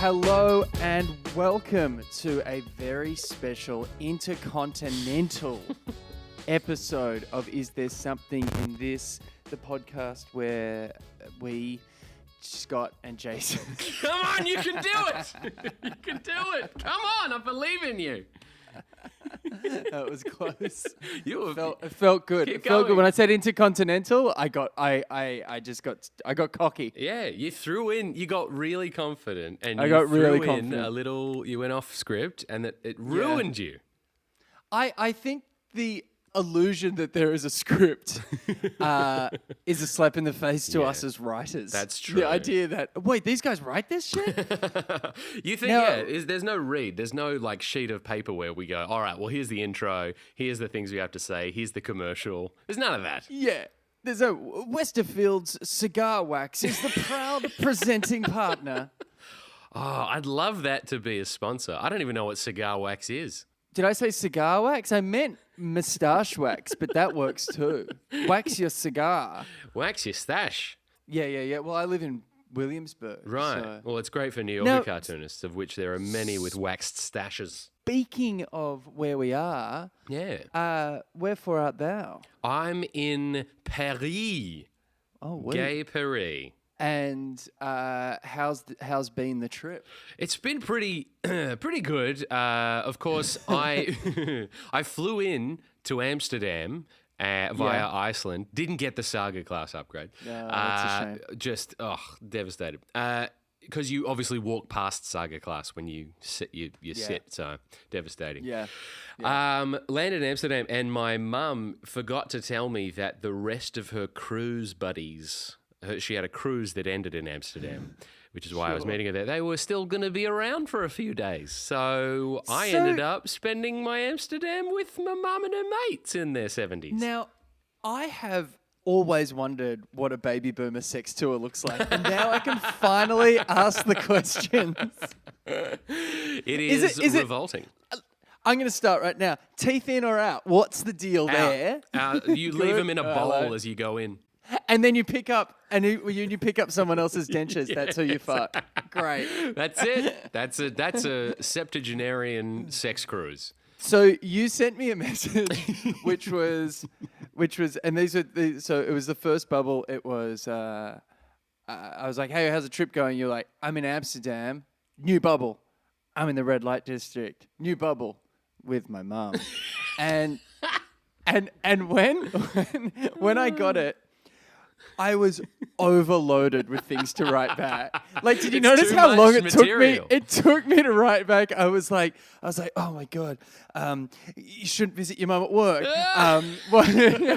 Hello and welcome to a very special intercontinental episode of Is There Something in This? The podcast where we, Scott and Jason. Come on, you can do it! You can do it! Come on, I believe in you. That was close. It felt good. Keep It felt good. going. When I said intercontinental, I got cocky. Yeah, you threw in. You got really confident, and I you got threw really in confident. a little. You went off script, and it ruined you. I think the illusion that there is a script is a slap in the face to us as writers. That's true. The idea that, wait, these guys write this shit? You think, there's no read. There's no like sheet of paper where we go, all right, well, here's the intro. Here's the things we have to say. Here's the commercial. There's none of that. Yeah. There's a Westerfield's Cigar Wax is the proud presenting partner. Oh, I'd love that to be a sponsor. I don't even know what cigar wax is. Did I say cigar wax? I meant moustache wax, but that works too. Wax your cigar. Wax your stash. Yeah. Well, I live in Williamsburg. Right. So. Well, it's great for New Yorker cartoonists, of which there are many with waxed stashes. Speaking of where we are, wherefore art thou? I'm in Paris. Oh, wait. Gay Paris. And how's been the trip? It's been pretty good. Of course, I I flew in to Amsterdam via Iceland. Didn't get the Saga class upgrade. No, that's a shame. Just devastated. Because you obviously walk past Saga class when you sit. You sit. So devastating. Yeah. Landed in Amsterdam, and my mum forgot to tell me that the rest of her cruise buddies. She had a cruise that ended in Amsterdam, which is why I was meeting her there. They were still going to be around for a few days. So I ended up spending my Amsterdam with my mum and her mates in their 70s. Now, I have always wondered what a baby boomer sex tour looks like. And now I can finally ask the questions. It is revolting. I'm going to start right now. Teeth in or out? What's the deal there? You leave them in a bowl as you go in. And then you pick up you pick up someone else's dentures. That's who you fuck. Great. That's it. That's a septuagenarian sex cruise. So you sent me a message, which was, and so it was the first bubble. It was, I was like, hey, how's the trip going? You're like, I'm in Amsterdam. New bubble. I'm in the red light district. New bubble with my mum. and when I got it, I was overloaded with things to write back. Like, did you notice how long it took me? It took me to write back. I was like, oh my God, you shouldn't visit your mum at work.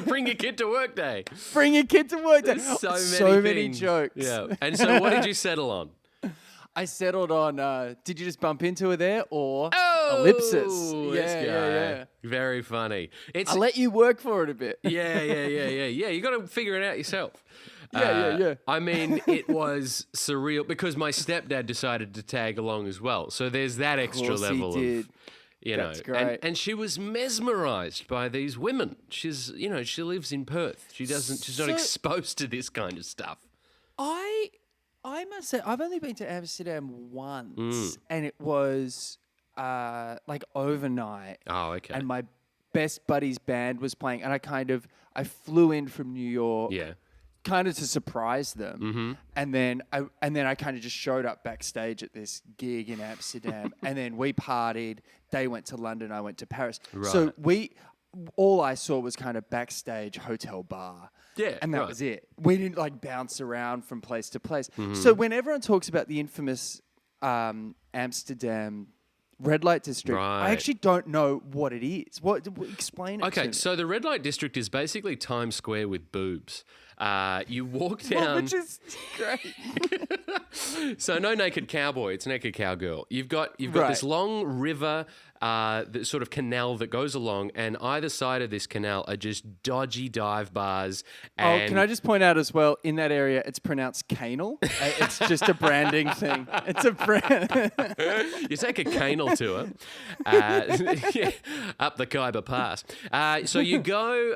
Bring your kid to work day. Bring your kid to work day. So many jokes. Yeah. And so what did you settle on? I settled on, did you just bump into her there or ellipsis? Yeah. Very funny. I'll let you work for it a bit. Yeah. You got to figure it out yourself. Yeah. I mean, it was surreal because my stepdad decided to tag along as well. So there's that extra level of, That's great. And she was mesmerized by these women. She lives in Perth. She's not exposed to this kind of stuff. I must say, I've only been to Amsterdam once, and it was like overnight. Oh, okay. And my best buddy's band was playing, and I flew in from New York, kind of to surprise them, and then I kind of just showed up backstage at this gig in Amsterdam, and then we partied. They went to London, I went to Paris. Right. So all I saw was kind of backstage hotel bar. Yeah, and that was it. We didn't like bounce around from place to place. So when everyone talks about the infamous Amsterdam red light district, I actually don't know what it is. Explain it to me. Okay, so the red light district is basically Times Square with boobs. You walk down... which is great. So no naked cowboy, it's naked cowgirl. You've got this long river, the sort of canal that goes along, and either side of this canal are just dodgy dive bars. And can I just point out as well, in that area, it's pronounced canal. It's just a branding thing. It's a brand. You take a canal tour up the Khyber Pass. So you go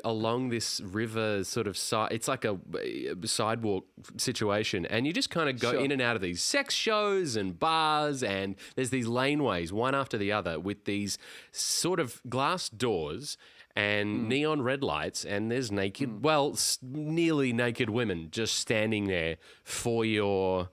along this this river sort of side. It's like a sidewalk situation, and you just kind of go Sure. in and out of these sex shows and bars, and there's these laneways one after the other with these sort of glass doors and neon red lights, and there's naked, nearly naked women just standing there for your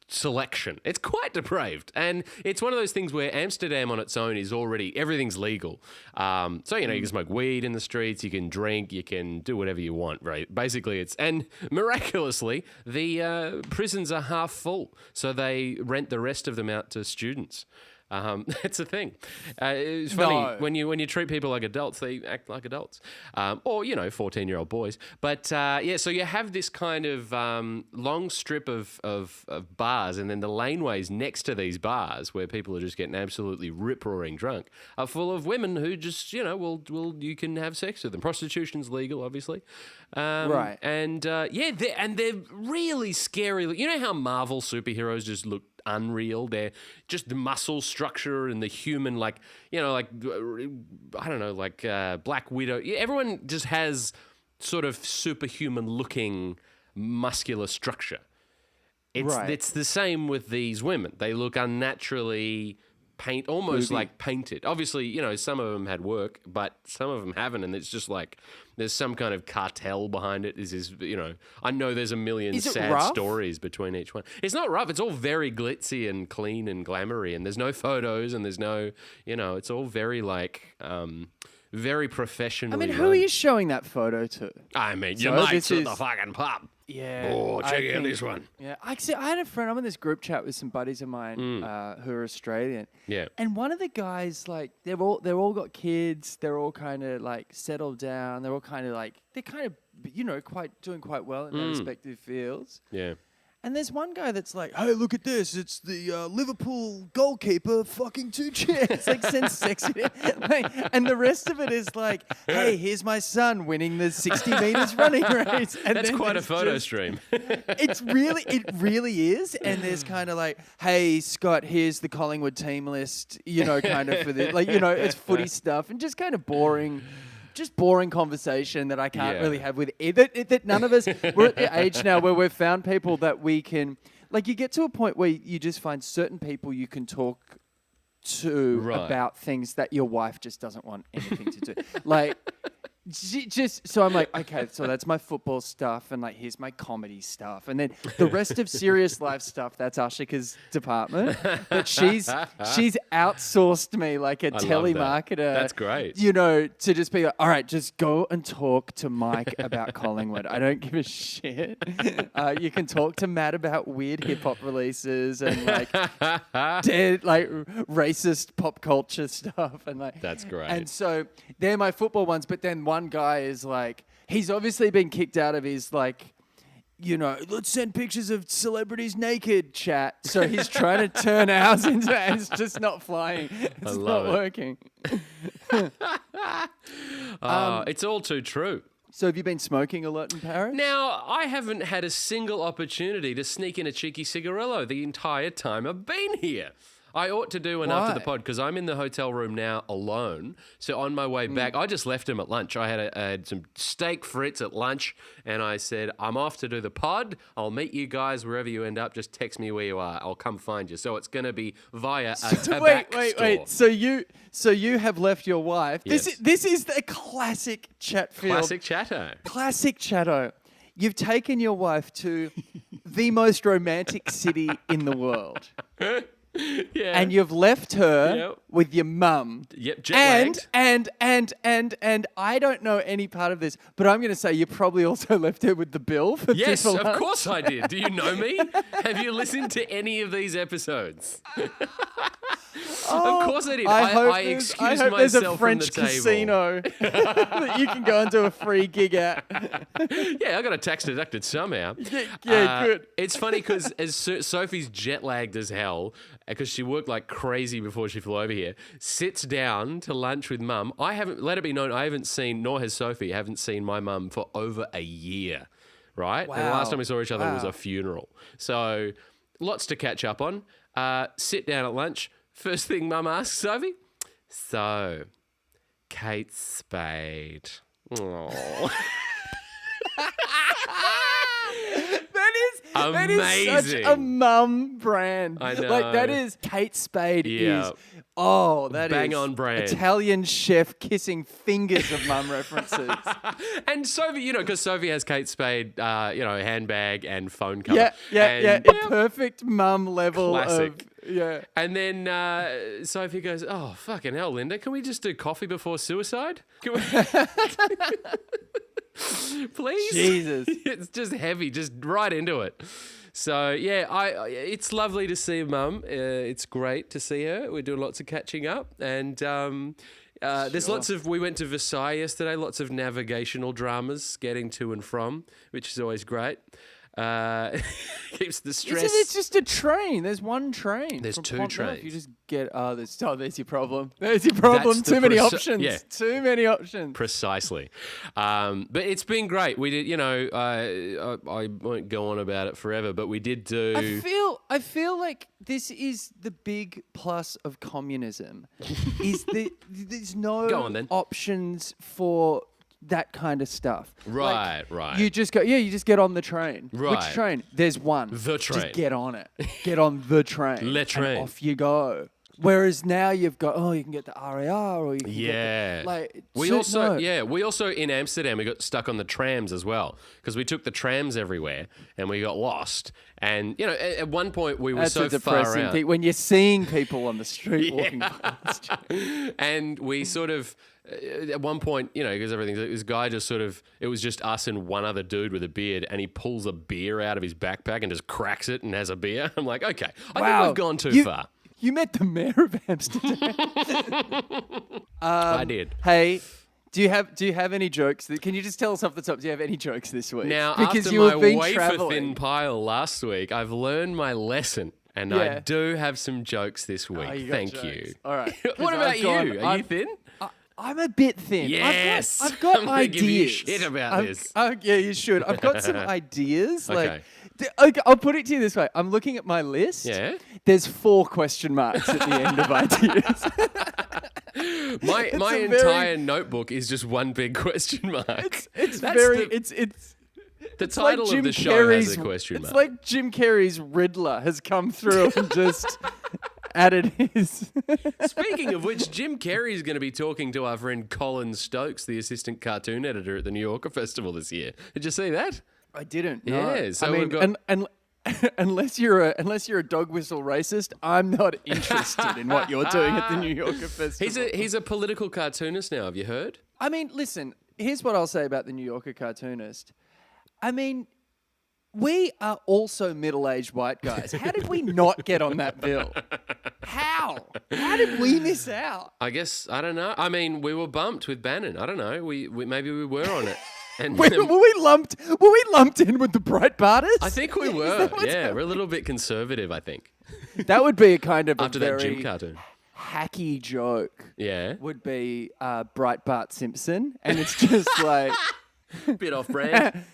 selection. It's quite depraved, and it's one of those things where Amsterdam on its own is already, everything's legal. So, you can smoke weed in the streets, you can drink, you can do whatever you want, right? Basically, and miraculously, the prisons are half full, so they rent the rest of them out to students. It's a thing. It's funny when you treat people like adults, they act like adults, or 14-year-old boys. But so you have this kind of long strip of bars, and then the laneways next to these bars where people are just getting absolutely rip-roaring drunk are full of women who just you can have sex with them. Prostitution's legal, obviously, Right. And they're really scary. You know how Marvel superheroes just look unreal? They're just the muscle structure and the human, Black Widow. Everyone just has sort of superhuman looking muscular structure. It's the same with these women. They look unnaturally almost like painted. Obviously, some of them had work, but some of them haven't, and it's just like there's some kind of cartel behind it. I know there's a million sad rough? stories between each one. It's not rough. It's all very glitzy and clean and glamoury, and there's no photos, and there's no, it's all very very professionally. I mean, who run. are you showing that photo to? I mean, So your mates this at is- the fucking pub. Yeah. Oh, I check out think- this one. Yeah. I had a friend. I'm in this group chat with some buddies of mine who are Australian. Yeah. And one of the guys, they're all got kids. They're all kind of settled down. They're all kind of doing quite well in their respective fields. Yeah. And there's one guy that's like, hey, look at this. It's the Liverpool goalkeeper fucking two chairs. Sends sex in it. And the rest of it is like, hey, here's my son winning the 60 meters running race. And That's then quite a there's photo just- stream. it really is. And there's kind of hey, Scott, here's the Collingwood team list, kind of for the, it's footy stuff and just kind of boring conversation that I can't really have with that none of us. We're at the age now where we've found people that we can, you get to a point where you just find certain people you can talk to about things that your wife just doesn't want anything to do. So I'm like, okay, so that's my football stuff, and here's my comedy stuff, and then the rest of serious life stuff, that's Ashika's department. But she's outsourced me like a telemarketer. That's great. To just be like, all right, just go and talk to Mike about Collingwood. I don't give a shit. You can talk to Matt about weird hip hop releases and dead racist pop culture stuff, and That's great. And so they're my football ones, but then one guy is he's obviously been kicked out of his let's send pictures of celebrities naked chat. So he's trying to turn ours into, and it's just not flying. It's not working. It's all too true. So have you been smoking a lot in Paris? Now, I haven't had a single opportunity to sneak in a cheeky cigarillo the entire time I've been here. I ought to do one after the pod because I'm in the hotel room now alone. So on my way back, I just left him at lunch. I had some steak frites at lunch, and I said, I'm off to do the pod. I'll meet you guys wherever you end up. Just text me where you are. I'll come find you. So it's going to be via a tobacco store. Wait. So you have left your wife. Yes. This is the classic Chatfield. Classic Chatto. Classic Chatto. You've taken your wife to the most romantic city in the world. Yeah. And you've left her with your mum. Yep, jet-lagged. And I don't know any part of this, but I'm going to say you probably also left her with the bill for Yes, for lunch. of course I did. Do you know me? Have you listened to any of these episodes? Of course I did. I excused hope there's myself a French from the casino that you can go and do a free gig at. Yeah, I got a tax deducted somehow. Yeah, good. It's funny because as Sophie's jet lagged as hell because she worked like crazy before she flew over here, sits down to lunch with mum. Let it be known, I haven't seen, nor has Sophie, haven't seen my mum for over a year, right? Wow. And the last time we saw each other was a funeral. So lots to catch up on. Sit down at lunch. First thing mum asks Sophie, so Kate Spade. Aww. That is such a mum brand. I know. Like, that is Kate Spade Yeah. is. Oh, that is Bang on brand. Italian chef kissing fingers of mum references. And Sophie, because Sophie has Kate Spade, handbag and phone cover. Yeah. And A perfect mum level Classic. of, yeah. And then Sophie goes, "Oh, fucking hell, Linda, can we just do coffee before suicide? Can we?" Please? Jesus. It's just heavy, just right into it. So, yeah, it's lovely to see Mum. It's great to see her. We're doing lots of catching up. And there's lots of, we went to Versailles yesterday, lots of navigational dramas getting to and from, which is always great. Keeps the stress. It's just a train. There's one train. There's from two Pont Neuf. trains. You just get, there's your problem. There's your problem. That's the Too many preci- options. yeah. Too many options. Precisely. But it's been great. We did, I won't go on about it forever, but we did do. I feel like this is the big plus of communism, is that there's no Go on then. options for that kind of stuff. Right. You just go, you just get on the train. Right. Which train? There's one. The train. Just get on it. Get on the train. Le train. And off you go. Whereas now you've got, you can get the RAR or you can get the, we also in Amsterdam we got stuck on the trams as well because we took the trams everywhere and we got lost. And at one point we were That's so a depressing far out thing when you're seeing people on the street walking past. and we sort of at one point, because this guy just it was just us and one other dude with a beard, and he pulls a beer out of his backpack and just cracks it and has a beer. I'm like, okay, I think we've gone too far. You met the mayor of Amsterdam. I did. Hey, do you have any jokes? Can you just tell us off the top? Do you have any jokes this week? Now, because after you my have been wafer traveling. thin pile last week, I've learned my lesson. And I do have some jokes this week. You got Thank jokes. you. All right. What about you? Are you thin? I'm a bit thin. Yes. I've got I'm gonna ideas. give you shit about this. Yeah, you should. I've got some ideas. Okay. Okay, I'll put it to you this way. I'm looking at my list. Yeah. There's 4 question marks at the end of ideas. My entire notebook is just one big question mark. The title of the show has a question mark. It's like Jim Carrey's Riddler has come through and just added his. Speaking of which, Jim Carrey is going to be talking to our friend Colin Stokes, the assistant cartoon editor at the New Yorker Festival this year. Did you see that? I didn't. No. Yeah. So I mean, we've got. Unless you're a dog whistle racist, I'm not interested in what you're doing at the New Yorker Festival. He's a political cartoonist now. Have you heard? I mean, listen. Here's what I'll say about the New Yorker cartoonist. I mean, we are also middle-aged white guys. How did we not get on that bill? How? How did we miss out? I guess I don't know. I mean, we were bumped with Bannon. I don't know. We maybe we were on it. And were we lumped in with the Breitbarters? I think we were. Yeah, we're a little bit conservative, I think. That would be a kind of after that Jim cartoon. Hacky joke. Yeah. Would be Breitbart Simpson, and it's just like bit off brand.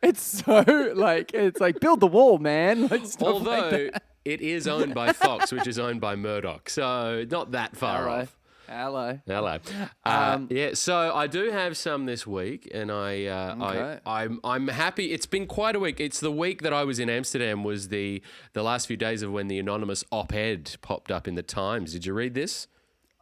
It's so it's like build the wall, man. Like, although it is owned by Fox, which is owned by Murdoch, so not that far off. Hello. Yeah, so I do have some this week, and I'm happy. It's been quite a week. It's the week that I was in Amsterdam. Was the last few days of when the anonymous op-ed popped up in the Times. Did you read this?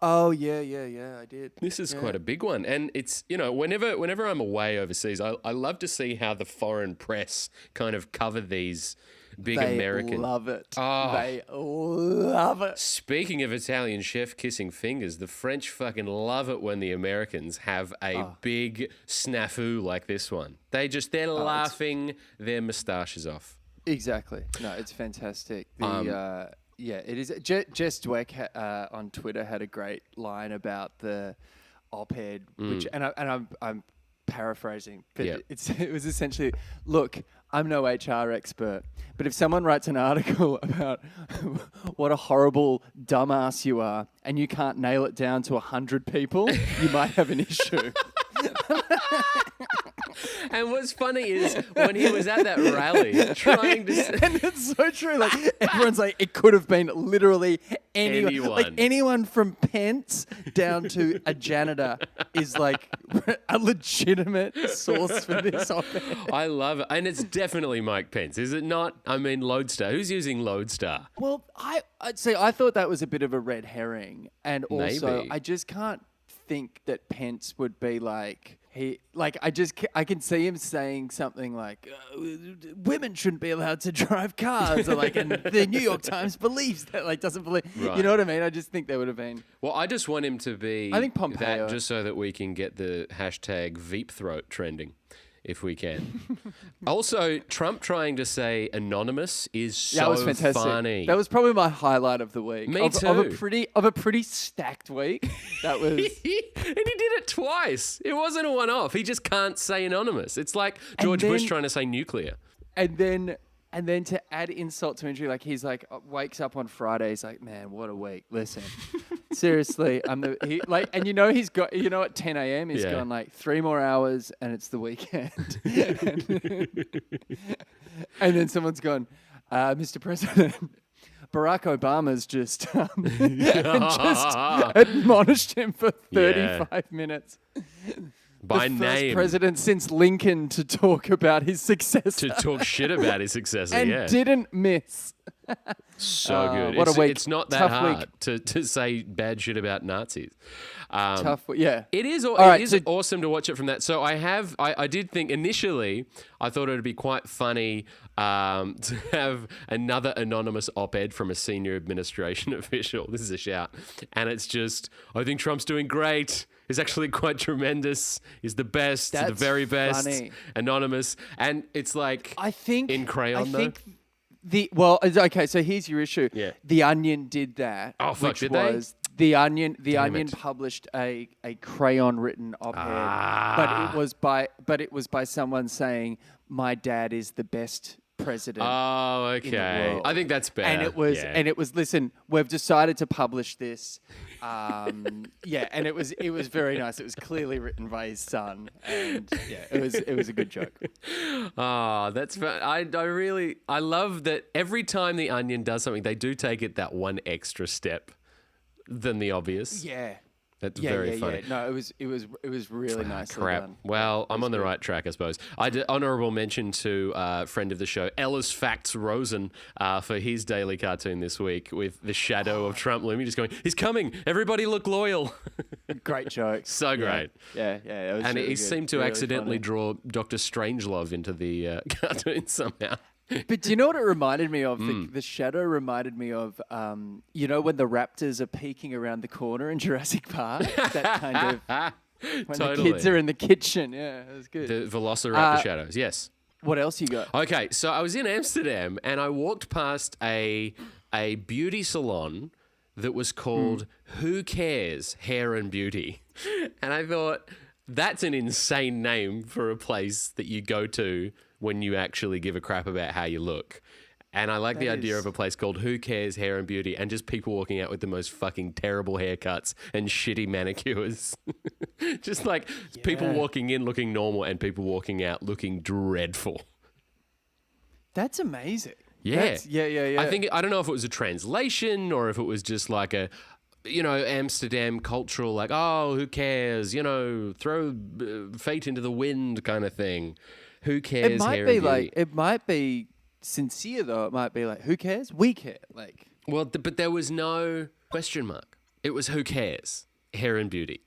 Oh yeah, I did. This is quite a big one, and it's whenever I'm away overseas, I love to see how the foreign press kind of cover these big American. They love it. Oh. They love it. Speaking of Italian chef kissing fingers, the French fucking love it when the Americans have a big snafu like this one. They're laughing their moustaches off. Exactly. No, it's fantastic. Yeah, it is. Jess Dweck on Twitter had a great line about the op-ed, which, and I'm paraphrasing, but it was essentially, look, I'm no HR expert, but if someone writes an article about what a horrible dumbass you are, and you can't nail it down to 100 people, you might have an issue. And what's funny is when he was at that rally trying to... And it's so true. Like, everyone's like, it could have been literally anyone. Like, anyone from Pence down to a janitor is like a legitimate source for this op-ed. I love it. And it's definitely Mike Pence, is it not? I mean, Lodestar. Who's using Lodestar? Well, I'd say I thought that was a bit of a red herring. And also, Maybe. I just can't think that Pence would be like... I can see him saying something like, women shouldn't be allowed to drive cars, or like, and the New York Times believes that, like, doesn't believe, Right. you know what I mean? I just think there would have been. Well, I just want him to be I think Pompeo. that just so that we can get the hashtag Veep throat trending, if we can. Also, Trump trying to say anonymous is so That was fantastic. funny. That was probably my highlight of the week. Me Of too. a pretty stacked week. That was. And he did it twice. It wasn't a one-off. He just can't say anonymous. It's like George Bush trying to say nuclear. And then to add insult to injury, like he's like wakes up on Friday, he's like, man, what a week. Listen, seriously, and he's got, at 10 a.m. he's gone like 3 more hours and it's the weekend. And then someone's gone, Mr. President, Barack Obama's just admonished him for 35 minutes. By the name. first president since Lincoln to talk about his successor. To talk shit about his successor, and didn't miss. So good. What a week. It's not that Tough hard to say bad shit about Nazis. Tough week, yeah. It is awesome to watch it from that. So I did think initially, I thought it would be quite funny to have another anonymous op-ed from a senior administration official. This is a shout. And it's just, I think Trump's doing great. He's actually quite tremendous. He's the best, the very best. Funny. Anonymous. And it's like I think in crayon though. Okay, so here's your issue. Yeah. The Onion did that. Oh, fuck, which did they? was The Onion Damn it. published a crayon written op-ed, but it was by someone saying, my dad is the best president. Oh, in the okay. world. I think that's better. And it was listen, we've decided to publish this. And it was very nice. It was clearly written by his son, and it was a good joke. Oh, that's fun. I love that every time the Onion does something, they do take it that one extra step than the obvious. Yeah. That's very funny. Yeah. No, it was really nicely Crap. done. Well, I'm on the right track, I suppose. I did honourable mention to a friend of the show, Ellis Facts Rosen, for his daily cartoon this week with the shadow of Trump looming, just going, he's coming, everybody look loyal. Great joke. So great. Yeah. It was And really he good. semed to Really accidentally funny. draw Dr. Strangelove into the cartoon somehow. But do you know what it reminded me of? The shadow reminded me of, when the raptors are peeking around the corner in Jurassic Park. That kind of when the kids are in the kitchen. Yeah, it was good. The Velociraptor shadows, yes. What else you got? Okay, so I was in Amsterdam and I walked past a beauty salon that was called Who Cares Hair and Beauty. And I thought, that's an insane name for a place that you go to when you actually give a crap about how you look. And I like the idea of a place called Who Cares Hair and Beauty and just people walking out with the most fucking terrible haircuts and shitty manicures. Just like people walking in looking normal and people walking out looking dreadful. That's amazing. Yeah. Yeah. I don't know if it was a translation or if it was just like a, Amsterdam cultural, like, oh, who cares? Throw fate into the wind kind of thing. Who cares? It might hair be and like, beauty? it might be sincere though. It might be like, who cares? We care. Like, Well, but there was no question mark. It was who cares? Hair and beauty.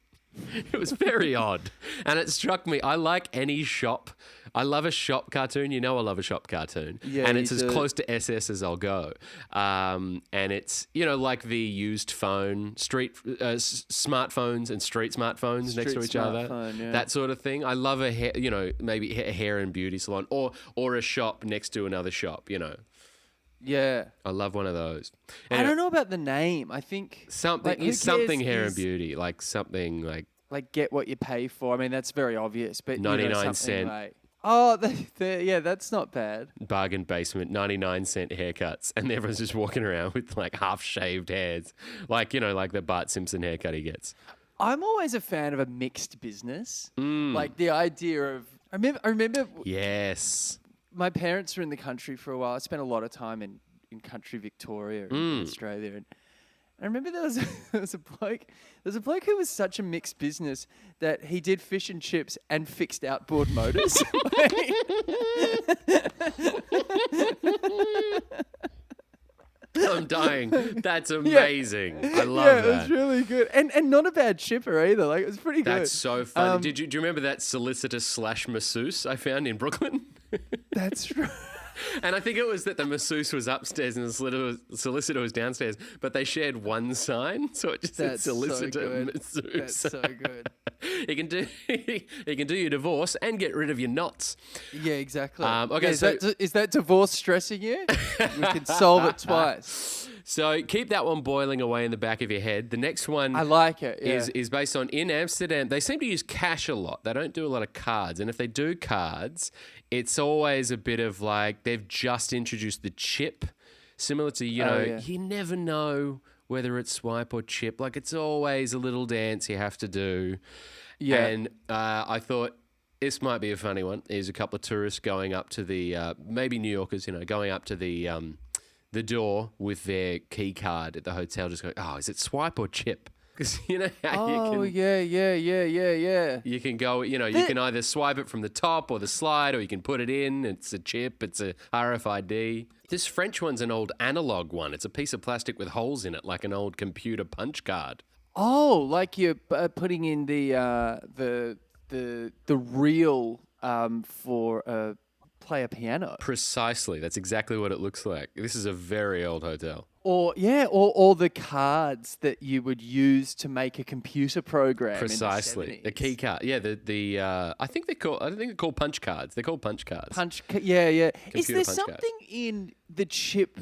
It was very odd. And it struck me, I like any shop. I love a shop cartoon. I love a shop cartoon. Yeah, and it's as close to SS as I'll go. And it's, like the used phone, smartphones and street smartphones next to each other. Yeah. That sort of thing. I love a hair, maybe a hair and beauty salon or a shop next to another shop, Yeah. I love one of those. I Anyway, don't know about the name. I think something like, who something cares hair and is, beauty, like something like get what you pay for. I mean, that's very obvious. But 99 something cent. Like, that's not bad. bargain basement, 99-cent haircuts, and everyone's just walking around with like half-shaved heads, like like the Bart Simpson haircut he gets. I'm always a fan of a mixed business. Like the idea of I remember Yes. my parents were in the country for a while. I spent a lot of time in country Victoria in Australia, and I remember there was a bloke who was such a mixed business that he did fish and chips and fixed outboard motors. I'm dying. That's amazing. I love that. Yeah, it was really good. And not a bad chipper either. Like, it was pretty good. That's so funny. Do you remember that solicitor / masseuse I found in Brooklyn? That's right. And I think it was that the masseuse was upstairs and the solicitor was downstairs, but they shared one sign, so it just said solicitor masseuse. That's so good. He can do your divorce and get rid of your knots. Yeah, exactly. Okay, is that divorce stressing you? We can solve it twice. So keep that one boiling away in the back of your head. The next one I like it. Yeah. is based on in Amsterdam. They seem to use cash a lot. They don't do a lot of cards. And if they do cards, it's always a bit of like they've just introduced the chip, similar to, you never know whether it's swipe or chip. Like it's always a little dance you have to do. Yeah. And I thought this might be a funny one. There's a couple of tourists going up to the, maybe New Yorkers, going up to the door with their key card at the hotel, just going, oh, is it swipe or chip? Because you know how you can... Oh, yeah. You can go, you can either swipe it from the top or the slide, or you can put it in. It's a chip. It's a RFID. This French one's an old analog one. It's a piece of plastic with holes in it, like an old computer punch card. Oh, like you're putting in the reel for play a piano. Precisely. That's exactly what it looks like. This is a very old hotel. Or the cards that you would use to make a computer program. Precisely. The key card. Yeah, I think they're called punch cards. They're called punch cards. Yeah. Is Computer there punch something in the chip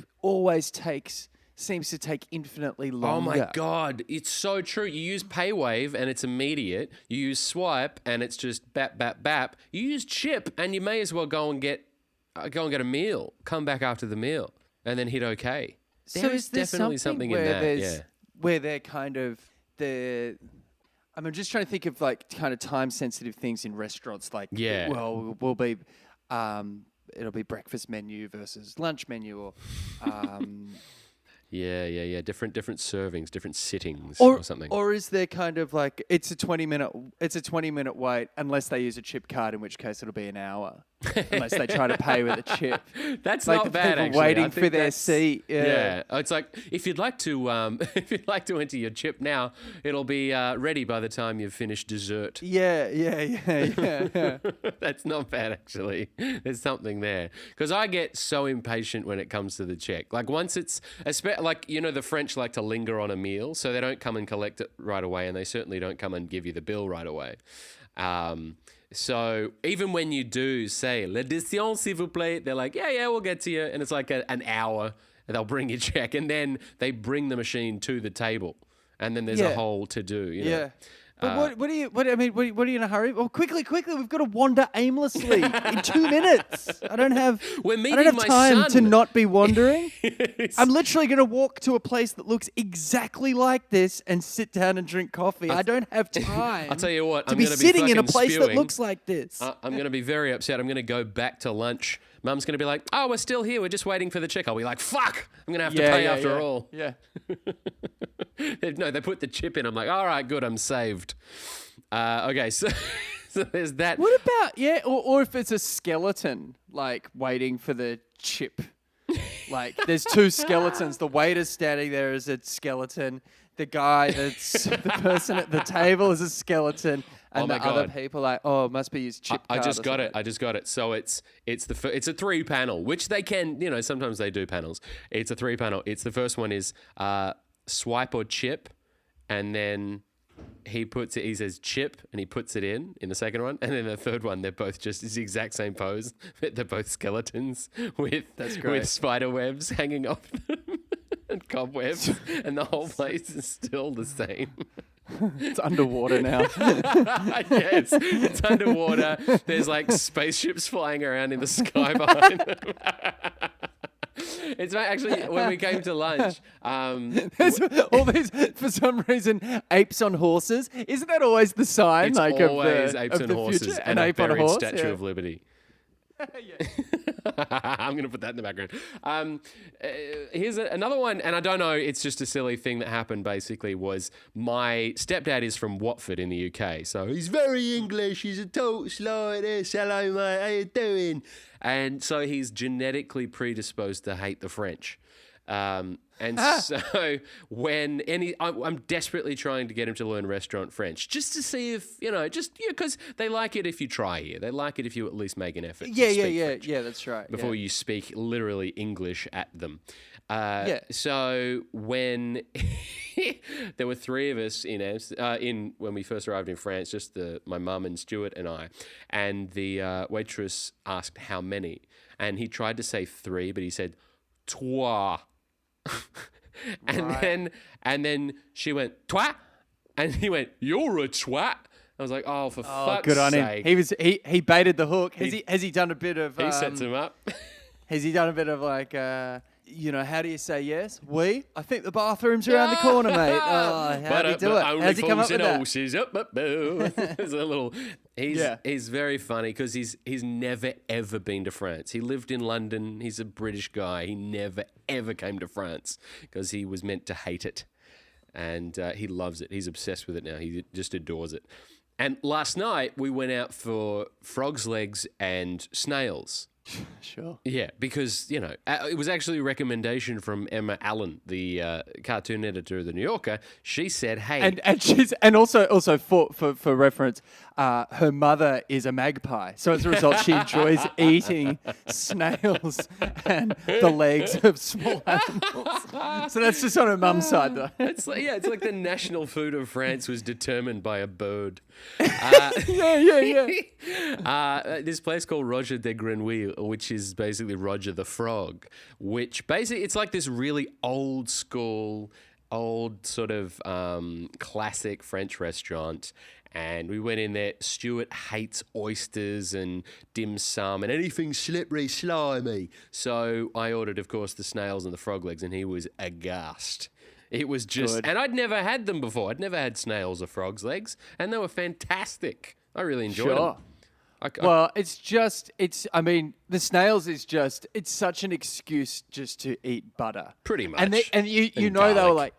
seems to take infinitely longer? Oh my God, it's so true. You use PayWave and it's immediate. You use Swipe and it's just bap, bap, bap. You use chip and you may as well go and get a meal. Come back after the meal and then hit OK. So is there definitely something in that, where they're kind of I'm just trying to think of like kind of time sensitive things in restaurants. Like, we'll be, it'll be breakfast menu versus lunch menu, or Yeah. Different servings, different sittings, or something. Or is there kind of like it's a 20-minute wait unless they use a chip card, in which case it'll be an hour unless they try to pay with a chip. That's like not bad. Actually, waiting for their seat. Yeah, it's like if you'd like to enter your chip now, it'll be ready by the time you've finished dessert. Yeah. That's not bad actually. There's something there because I get so impatient when it comes to the check. Like once it's the French like to linger on a meal, so they don't come and collect it right away, and they certainly don't come and give you the bill right away. So even when you do say l'addition s'il vous plaît, they're like, yeah, we'll get to you, and it's like an hour, and they'll bring your check, and then they bring the machine to the table, and then there's a whole to do. Yeah. But what are you in a hurry? Well, quickly, we've got to wander aimlessly in 2 minutes. I don't have time to not be wandering. I'm literally going to walk to a place that looks exactly like this and sit down and drink coffee. I don't have time. I'll tell you what, I'm going to be sitting in a place that looks like this. I'm going to be very upset. I'm going to go back to lunch. Mum's going to be like, oh, we're still here. We're just waiting for the check. I'll be like, fuck, I'm going to have to pay after all. Yeah. No, they put the chip in. I'm like, all right, good, I'm saved. Okay, so there's that. What about, or if it's a skeleton, like, waiting for the chip. Like, there's two skeletons. The waiter's standing there as a skeleton. The person at the table is a skeleton. And the other people like, it must be his chip card. I just got it. So it's a 3-panel, which they can, sometimes they do panels. It's a 3-panel. It's the first one is swipe or chip, and then he says chip, and he puts it in the second one, and then the third one, they're both just the exact same pose. They're both skeletons with spider webs hanging off them and cobwebs, and the whole place is still the same. It's underwater now. Yes, it's underwater. There's like spaceships flying around in the sky behind them. It's actually when we came to lunch. There's all these, for some reason, apes on horses. Isn't that always the sign? It's like always of the, apes of on the horses future? and An a ape on a buried horse. Statue Yeah. of Liberty. I'm going to put that in the background. Here's another one, and I don't know, it's just a silly thing that happened basically was my stepdad is from Watford in the UK, so he's very English, he's a talks like this, hello mate, how you doing? And so he's genetically predisposed to hate the French. So when I'm desperately trying to get him to learn restaurant French just to see if, because they like it if you try here. They like it if you at least make an effort to speak French That's right. before you speak literally English at them. So when there were three of us in when we first arrived in France, just my mum and Stuart and I, and the waitress asked how many, and he tried to say three, but he said trois. And then she went twat, and he went, "You're a twat." I was like, "Oh, for fuck's good on sake!" him. He baited the hook. Has he done a bit of? He sets him up. Has he done a bit of like? How do you say yes? We? I think the bathroom's around the corner, mate. Oh, how do you do it? How's he come up with that? There's a little. He's very funny because he's never ever been to France. He lived in London. He's a British guy. He never ever came to France because he was meant to hate it, and he loves it. He's obsessed with it now. He just adores it. And last night we went out for frogs' legs and snails. Sure. Yeah, because, it was actually a recommendation from Emma Allen, the cartoon editor of The New Yorker. She said, hey... And also for reference, her mother is a magpie. So as a result, she enjoys eating snails and the legs of small animals. So that's just on her mum's side, though. It's like the national food of France was determined by a bird. This place called Roger de Grenouille, which is basically Roger the Frog, which basically it's like this really old school, old sort of classic French restaurant. And we went in there. Stuart hates oysters and dim sum and anything slippery, slimy. So I ordered, of course, the snails and the frog legs, and he was aghast. It was just... Good. And I'd never had them before. I'd never had snails or frog's legs, and they were fantastic. I really enjoyed them. Well, the snails is just, it's such an excuse just to eat butter. Pretty much. And you know garlic. they were like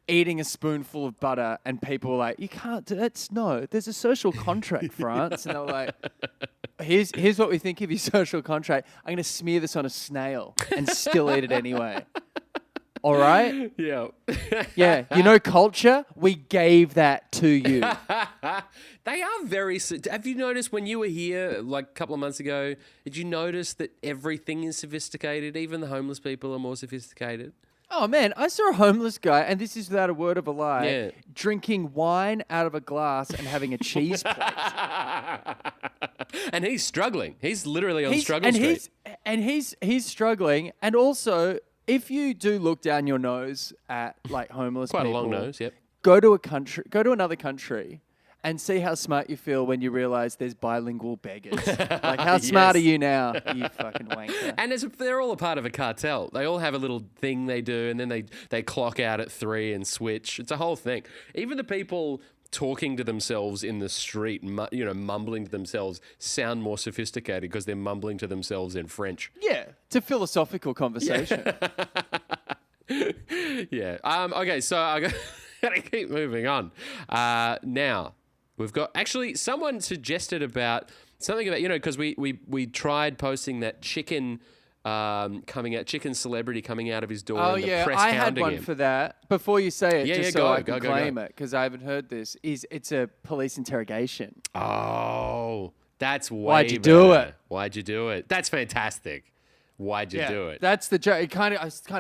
eating a spoonful of butter and people were like, you can't do that. No, there's a social contract, France. And they were like, here's what we think of your social contract. I'm going to smear this on a snail and still eat it anyway. All right? Yeah. Yeah. Culture? We gave that to you. They are very... Have you noticed when you were here like a couple of months ago, did you notice that everything is sophisticated? Even the homeless people are more sophisticated? Oh, man, I saw a homeless guy, and this is without a word of a lie, Yeah. drinking wine out of a glass and having a cheese plate. And he's struggling. He's literally on struggle street. He's struggling, and also... If you do look down your nose at like homeless Quite people, a long nose, yep. Go to another country, and see how smart you feel when you realize there's bilingual beggars. Like, how smart are you now, you fucking wanker? And they're all a part of a cartel. They all have a little thing they do, and then they clock out at 3 and switch. It's a whole thing. Even the people talking to themselves in the street, mumbling to themselves, sound more sophisticated because they're mumbling to themselves in French. Yeah, it's a philosophical conversation. Yeah. Okay, so I gotta keep moving on. Now, we've got... Actually, someone suggested about something about, because we tried posting that chicken... chicken celebrity coming out of his door. Oh, and the yeah, press I had hounding one him. for that. Before you say it, I can claim go. it, because I haven't heard this, it's a police interrogation. Oh, that's way Why'd you better. do it? Why'd you do it? That's fantastic. Why'd you do it? That's the joke. I kind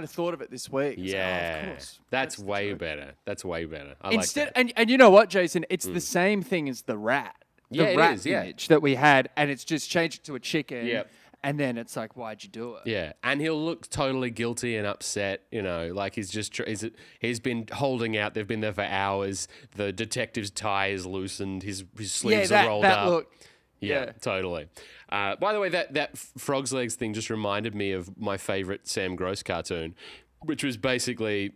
of thought of it this week. Yeah, of course. that's way better. That's way better. I Instead, like that. and you know what, Jason? It's the same thing as the rat. Yeah, The it rat is, yeah. image that we had, and it's just changed to a chicken. Yep. And then it's like, why'd you do it? Yeah, and he'll look totally guilty and upset, like he's just he's been holding out. They've been there for hours. The detective's tie is loosened. His sleeves are rolled up. Look, Yeah, totally. By the way, that frog's legs thing just reminded me of my favorite Sam Gross cartoon, which was basically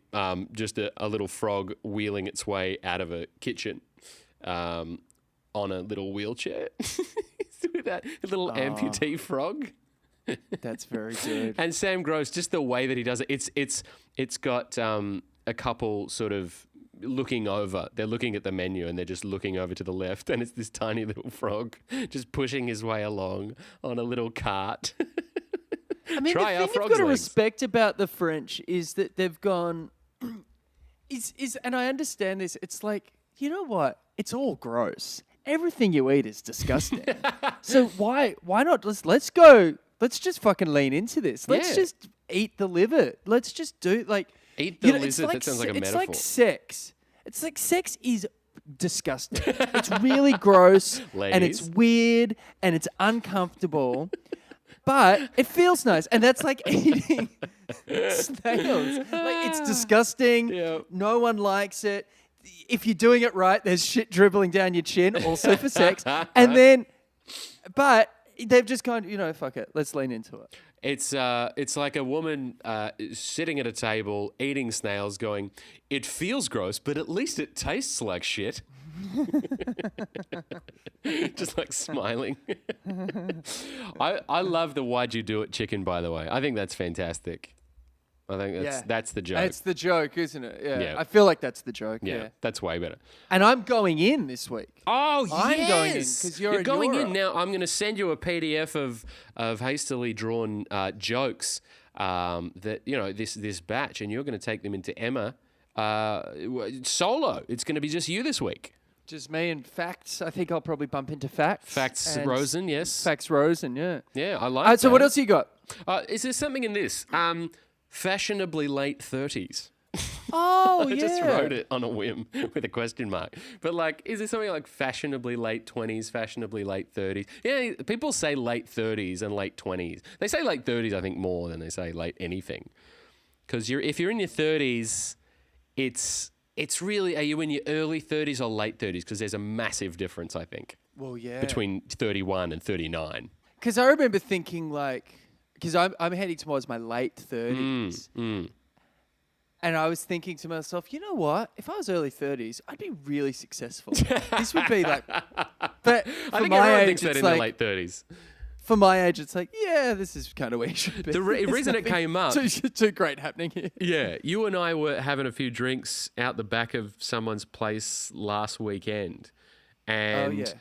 just a little frog wheeling its way out of a kitchen on a little wheelchair with that little amputee frog. That's very good. And Sam Gross, just the way that he does it, it's got a couple sort of looking over. They're looking at the menu and they're just looking over to the left, and it's this tiny little frog just pushing his way along on a little cart. I mean, Try the our thing you've frog's got to legs. respect about the French is that they've gone. And I understand this. It's like, you know what? It's all gross. Everything you eat is disgusting. So why not let's go? Let's just fucking lean into this. Let's Yeah. just eat the liver. Let's just do like Eat the lizard. That sounds like a metaphor. It's like sex. It's like sex is disgusting. It's really gross and it's Ladies. weird and it's uncomfortable. But it feels nice. And that's like eating snails. Like, it's disgusting. Yeah. No one likes it. If you're doing it right, there's shit dribbling down your chin, also for sex. And then, but they've just gone, fuck it. Let's lean into it. It's like a woman sitting at a table eating snails going, it feels gross, but at least it tastes like shit. Just like smiling. I love the why'd you do it chicken, by the way. I think that's fantastic. I think that's the joke. It's the joke, isn't it? Yeah. Yeah. I feel like that's the joke. yeah, Yeah. that's way better. And I'm going in this week. Oh, I'm yes. going in 'cause you're in going Europe. in now. I'm going to send you a PDF of hastily drawn jokes that this batch, and you're going to take them into Emma solo. It's going to be just you this week. Just me and Facts. I think I'll probably bump into Facts. Facts and Rosen, yes. Facts Rosen, yeah. Yeah, I like So that. what else you got? Is there something in this? Fashionably late 30s. Oh, I yeah. just wrote it on a whim with a question mark. But is there something like fashionably late 20s, fashionably late 30s? Yeah, people say late 30s and late 20s. They say late 30s, I think, more than they say late anything. Because if you're in your 30s, it's really, are you in your early 30s or late 30s? Because there's a massive difference, I think, Well, yeah. between 31 and 39. Because I remember thinking because I'm heading towards my late 30s. And I was thinking to myself, you know what? If I was early 30s, I'd be really successful. This would be like, but I for think my everyone age, thinks that it's in like, their late 30s. for my age, it's like, yeah, this is kind of where you should be. The reason it came up... Too great happening here. Yeah, you and I were having a few drinks out the back of someone's place last weekend. And yeah.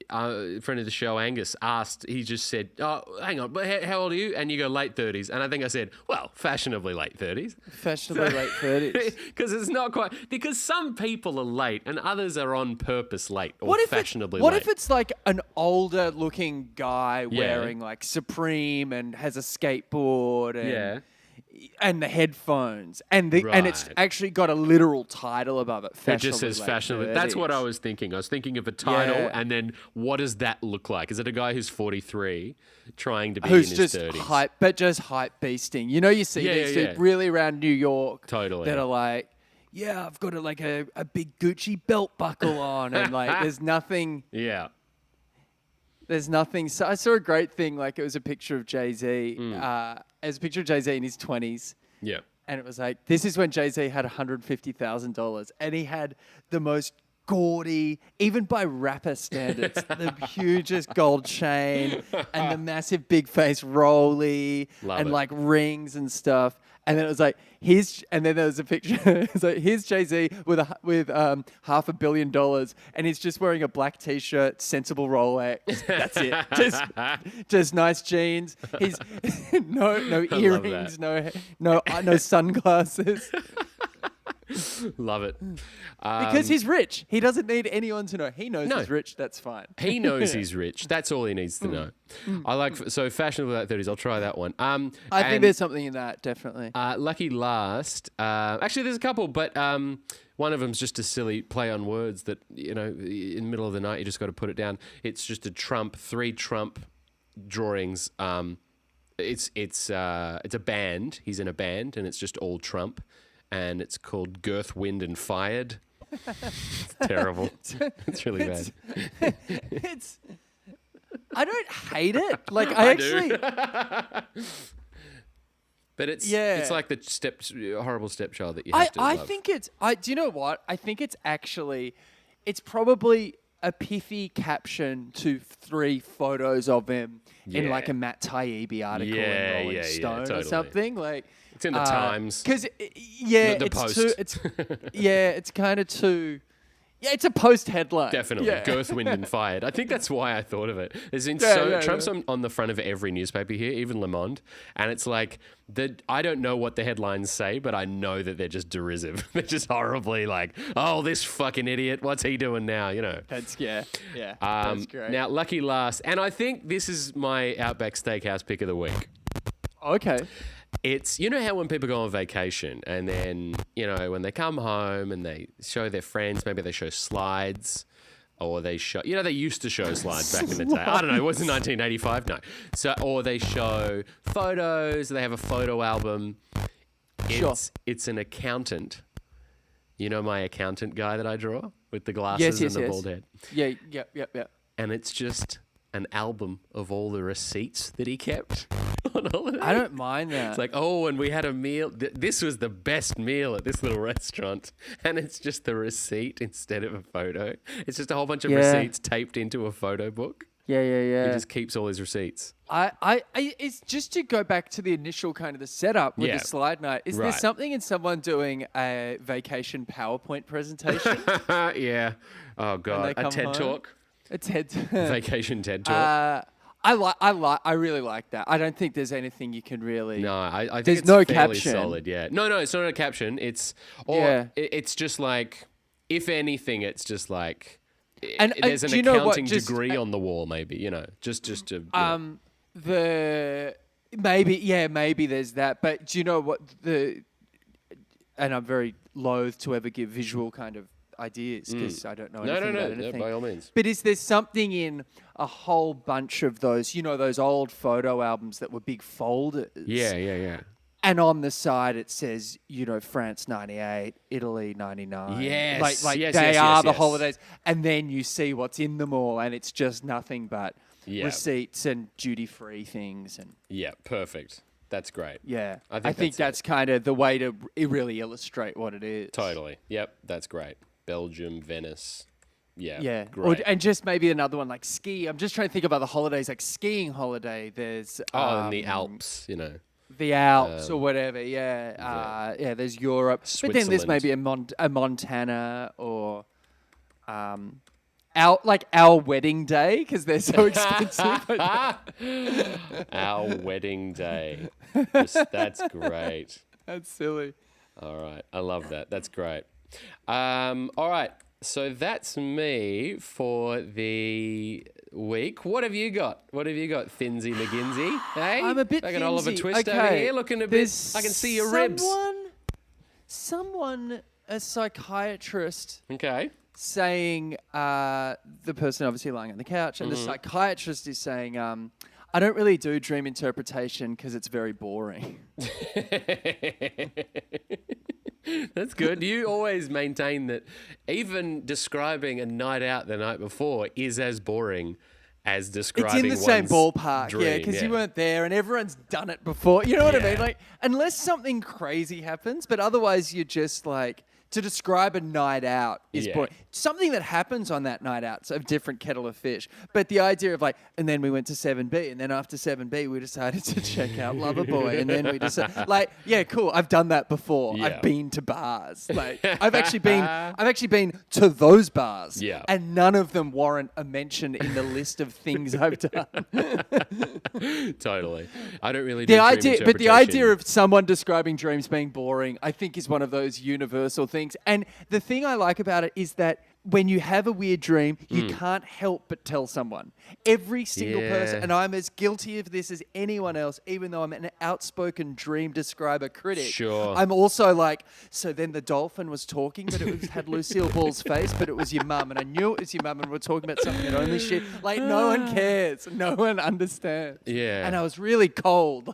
a friend of the show, Angus, asked, he just said, oh, hang on, but how old are you? And you go late 30s. And I think I said, well, fashionably late 30s. Fashionably late 30s. Because it's not quite, because some people are late and others are on purpose late or fashionably What late. if it's like an older looking guy wearing like Supreme and has a skateboard and the headphones and it's Right. actually got a literal title above it. It just says fashionably. That's what I was thinking. I was thinking of a title, Yeah. and then what does that look like? Is it a guy who's 43 trying to be Who's in his just 30s? hype, but just hype beasting. You see Yeah, these yeah, dudes really around New York Totally. that are like, yeah, I've got a big Gucci belt buckle on, and like there's nothing. Yeah. There's nothing. So I saw a great thing. Like it was a picture of Jay-Z. It was a picture of Jay-Z in his 20s. Yeah. And it was like, this is when Jay-Z had $150,000. And he had the most gaudy, even by rapper standards, the hugest gold chain and the massive big face rolly Love and it. like rings and stuff. And then it was like, and then there was a picture. It was like, here's Jay-Z with $500 million, and he's just wearing a black T-shirt, sensible Rolex. That's it. Just nice jeans. He's no earrings, no sunglasses. Love it. Because he's rich. He doesn't need anyone to know. He knows No. he's rich. That's fine. He knows he's rich. That's all he needs to know. I like, so fashionable late 30s. I'll try that one. I think there's something in that, definitely. Lucky last. Actually, there's a couple, but one of them's just a silly play on words that, in the middle of the night, you just got to put it down. It's just three Trump drawings. It's a band. He's in a band, and it's just all Trump. And it's called Girth, Wind, and Fired. It's terrible. It's really bad. I don't hate it. Like I actually. But it's like the horrible stepchild that you have to love. think it's. Do you know what? I think it's actually. It's probably a pithy caption to 3 photos of him in like a Matt Taibbi article in Rolling Stone totally. or something. Like it's in the Times. Because the Post. It's kind of too. Yeah, it's a post headline. Definitely. Yeah. Girth, wind and fired. I think that's why I thought of it. Trump's on the front of every newspaper here, even Le Monde. And it's like, I don't know what the headlines say, but I know that they're just derisive. They're just horribly like, oh, this fucking idiot, what's he doing now? You know. That's that's great. Now, lucky last. And I think this is my Outback Steakhouse pick of the week. Okay. It's, you know how when people go on vacation and then, you know, when they come home and they show their friends, maybe they show slides or they show, you know, they used to show slides back in the day. I don't know. It wasn't 1985. No. So, or they show photos. They have a photo album. It's an accountant. You know, my accountant guy that I draw with the glasses and the bald head. Yeah. And it's just an album of all the receipts that he kept on holiday. I don't mind that. It's like, oh, and we had a meal. This was the best meal at this little restaurant. And it's just the receipt instead of a photo. It's just a whole bunch of receipts taped into a photo book. Yeah. He just keeps all his receipts. It's just to go back to the initial kind of the setup with the slide night. Is there something in someone doing a vacation PowerPoint presentation? Yeah. Oh, God. A TED Talk? A TED Vacation TED Talk. I really like that. I don't think there's anything you can really. No, I think there's it's no fairly caption. solid. Yeah. No, it's not a caption. It's just like, if anything, it's just like, and there's an accounting degree on the wall, maybe, you know, just to. Maybe there's that, but do you know what and I'm very loath to ever give visual kind of ideas because I don't know anything about anything. No, by all means. But is there something in a whole bunch of those, you know, those old photo albums that were big folders? Yeah. And on the side it says, you know, France 98, Italy 99. Yes. They are the holidays. And then you see what's in them all and it's just nothing but receipts and duty-free things. And yeah, perfect. That's great. Yeah. I think that's kind of the way to really illustrate what it is. Totally. Yep, that's great. Belgium, Venice. Yeah. Great. And just maybe another one like ski. I'm just trying to think of other holidays, like skiing holiday. There's in the Alps, you know. The Alps or whatever. There's Europe. But then there's maybe a Montana or our wedding day because they're so expensive. Our wedding day. That's great. That's silly. All right. I love that. That's great. All right. So that's me for the week. What have you got? Thinsy McGinsey? Hey? I'm a bit like an thinsy. Oliver Twist over here, looking a bit. I can see your ribs. Someone, a psychiatrist. Okay. Saying the person obviously lying on the couch, and the psychiatrist is saying, I don't really do dream interpretation because it's very boring. That's good. You always maintain that even describing a night out the night before is as boring as describing it's in the same one's ballpark, dream. because you weren't there and everyone's done it before. You know what I mean? Like, unless something crazy happens, but otherwise you're just like, to describe a night out is boring. Something that happens on that night out, so a different kettle of fish. But the idea of like, and then we went to 7B, and then after 7B, we decided to check out Loverboy, and then we decided, like, yeah, cool. I've done that before. Yeah. I've been to bars. Like, I've actually been to those bars. Yeah. And none of them warrant a mention in the list of things I've done. Totally. I don't really. The idea of someone describing dreams being boring, I think, is one of those universal things. And the thing I like about it is that when you have a weird dream, you can't help but tell someone. Every single person, and I'm as guilty of this as anyone else, even though I'm an outspoken dream describer critic. Sure. I'm also like, so then the dolphin was talking, but it had Lucille Ball's face, but it was your mum, and I knew it was your mum, and we're talking about something that only shit. Like, no one cares. No one understands. Yeah. And I was really cold.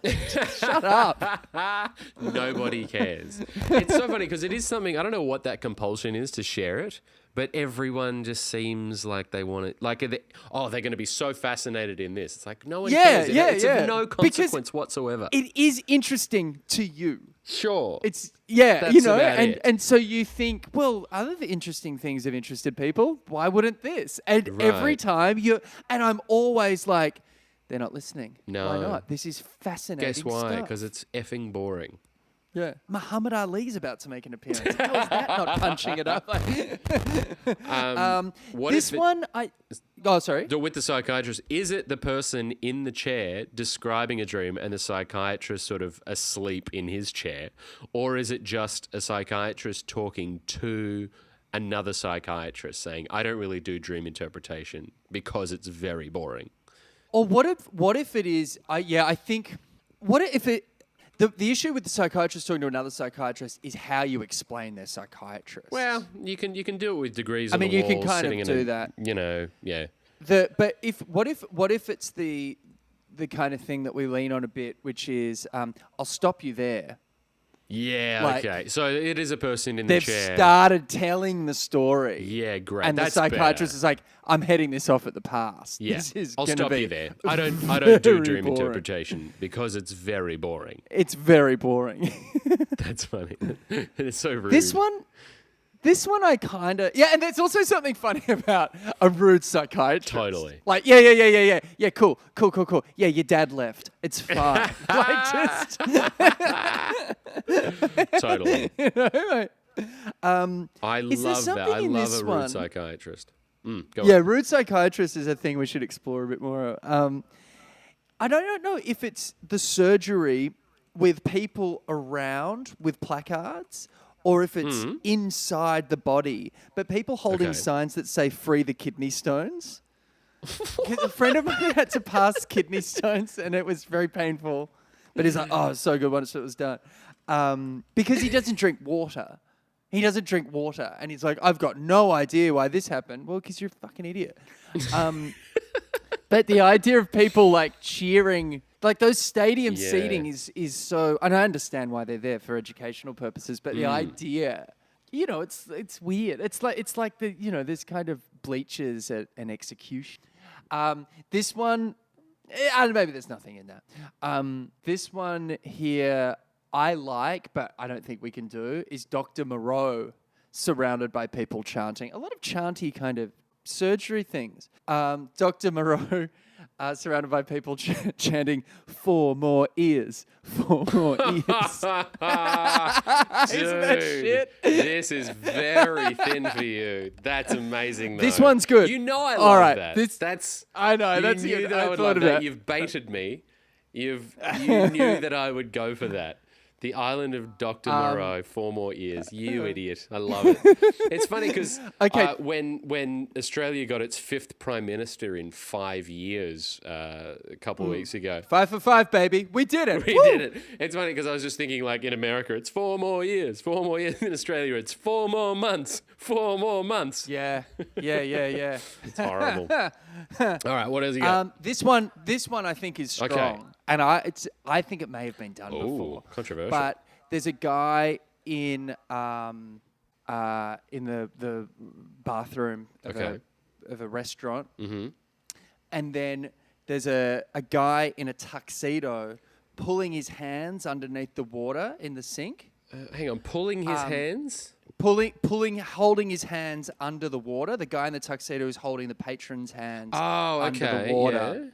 Shut up. Nobody cares. It's so funny because it is something, I don't know what that compulsion is to share it, but everyone just seems like they want it. Like, they're going to be so fascinated in this. It's like, no one cares. It's of no consequence whatsoever. It is interesting to you. Sure. It's That's about it. and so you think, well, other interesting things have interested people. Why wouldn't this? And every time and I'm always like, they're not listening. No. Why not? This is fascinating. Guess why? stuff. Because it's effing boring. Yeah. Muhammad Ali's about to make an appearance. How is that not punching it up? Sorry. With the psychiatrist, is it the person in the chair describing a dream and the psychiatrist sort of asleep in his chair? Or is it just a psychiatrist talking to another psychiatrist saying, I don't really do dream interpretation because it's very boring? Or what if it is? I think. What if it? The issue with the psychiatrist talking to another psychiatrist is how you explain their psychiatrist. Well, you can do it with degrees. I mean, on the you wall, can kind of do that. Yeah. But what if it's the kind of thing that we lean on a bit, which is I'll stop you there. Yeah, okay. So it is a person in the chair. They've started telling the story. Yeah, great. And That's the psychiatrist better. is like, I'm heading this off at the past. Yeah, This is I'll gonna stop be you there. I don't do dream boring. interpretation because it's very boring. It's very boring. That's funny. It's so rude. This one I kind of... Yeah, and there's also something funny about a rude psychiatrist. Totally. Like, yeah. Yeah, cool. Yeah, your dad left. It's fine. Like, just... Totally. You know, like, I is there love that. something I in love this a rude one? psychiatrist. Go Yeah, on. rude psychiatrist is a thing we should explore a bit more. I don't know if it's the surgery with people around with placards or if it's inside the body, but people holding Okay. signs that say "Free the kidney stones." 'Cause a friend of mine had to pass kidney stones, and it was very painful. But he's like, "Oh, it's so good once it was done," because he doesn't drink water. He doesn't drink water, and he's like, "I've got no idea why this happened." Well, because you're a fucking idiot. But the idea of people like cheering, like those stadium seating is so, and I understand why they're there for educational purposes, but the idea, it's weird. It's like the, this kind of bleachers at an execution. This one, maybe there's nothing in that. This one here I like, but I don't think we can do, is Dr. Moreau surrounded by people chanting. A lot of chanty kind of surgery things. Dr. Moreau surrounded by people chanting, 4 more ears, 4 more ears. Isn't that shit? This is very thin for you. That's amazing, though. This one's good. You know I love All right, that. I know. You That's knew good. that I I would thought love of that. that. You've baited me. You knew that I would go for that. The island of Dr. Moreau, 4 more ears. You idiot. I love it. It's funny because when Australia got its 5th Prime Minister in 5 years a couple of weeks ago. 5 for 5, baby. We did it. We did it. It's funny because I was just thinking, like, in America, it's 4 more years. 4 more years. In Australia, it's 4 more months. 4 more months. Yeah. It's horrible. All right, what else you got? This one I think is strong. Okay. And I think it may have been done before. Controversial. But there's a guy in the bathroom of a restaurant. Mm-hmm. And then there's a guy in a tuxedo pulling his hands underneath the water in the sink. Hang on, pulling his hands? Holding his hands under the water. The guy in the tuxedo is holding the patron's hands under the water. Yeah.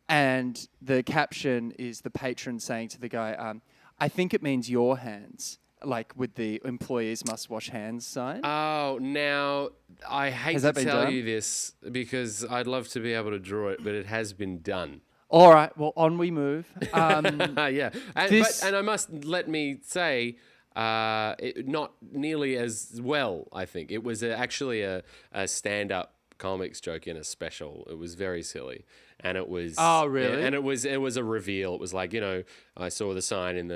And the caption is the patron saying to the guy, I think it means your hands, like with the employees must wash hands sign. Oh, now, I hate to tell you this because I'd love to be able to draw it, but it has been done. All right, well, on we move. Yeah. And I must let me say, not nearly as well, I think. It was actually a stand-up comics joke in a special. It was very silly, and it was really? and it was a reveal. It was like, I saw the sign in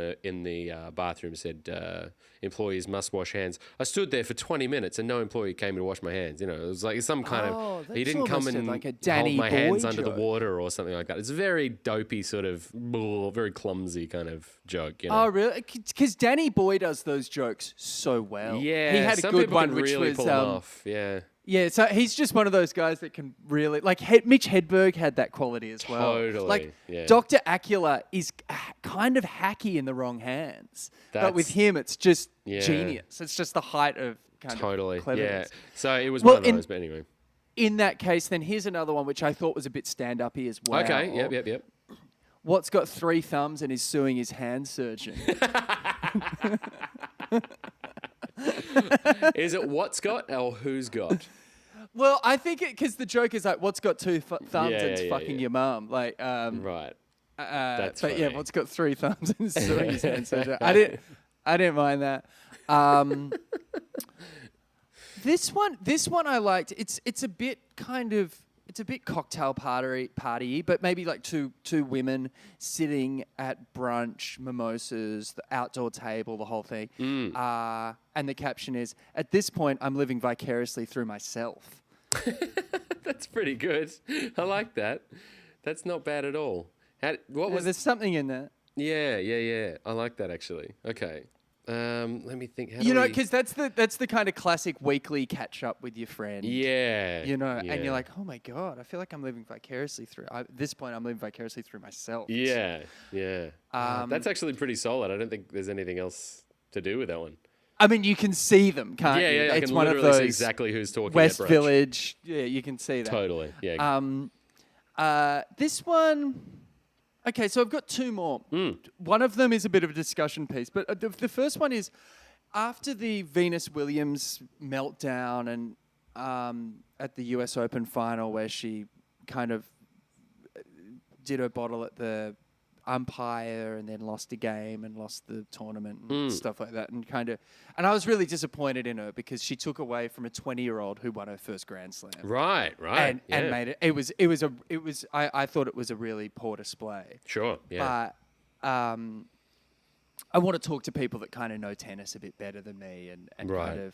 the bathroom said employees must wash hands. I stood there for 20 minutes and no employee came to wash my hands. It was like some kind of he didn't come and like a Danny hold my Boy hands under joke. the water or something like that. It's a very dopey sort of very clumsy kind of joke. Oh, really? Because Danny Boy does those jokes so well. Yeah, he had a some good people one, can which really was pull them off. Yeah. Yeah, so he's just one of those guys that can really like. Mitch Hedberg had that quality as well. Totally, Like yeah. Dr. Acula is kind of hacky in the wrong hands, but with him, it's just genius. It's just the height of kind of cleverness. Yeah. So it was one of those, but anyway. In that case, then here's another one which I thought was a bit stand-uppy as well. Okay. Yep. What's got 3 thumbs and is suing his hand surgeon? Is it what's got or who's got? Well, I think because the joke is like, what's got 2 thumbs and it's fucking your mum. Like, right. That's but funny. yeah, what's got 3 thumbs and is suing his hand surgeon? I didn't mind that. This one I liked. It's a bit kind of. It's a bit cocktail party, but maybe like two women sitting at brunch, mimosas, the outdoor table, the whole thing. And the caption is, "At this point, I'm living vicariously through myself." That's pretty good. I like that. That's not bad at all. There's something in that. Yeah. I like that actually. Okay. Let me think. Because that's the kind of classic weekly catch up with your friend. Yeah. And you're like, oh my God, I feel like I'm living vicariously through. At this point, I'm living vicariously through myself. Yeah. That's actually pretty solid. I don't think there's anything else to do with that one. I mean, you can see them, can't you? Yeah. It's I can one literally of those see exactly who's talking. West at brunch. Village. Yeah, you can see that. Totally. Yeah. This one. Okay, so I've got 2 more. One of them is a bit of a discussion piece, but the first one is after the Venus Williams meltdown and at the US Open final where she kind of did her bottle at the umpire and then lost a game and lost the tournament and stuff like that, and I was really disappointed in her because she took away from a 20-year-old who won her first Grand Slam. Right. And made it. I thought it was a really poor display. Sure. Yeah. But I want to talk to people that kind of know tennis a bit better than me and kind of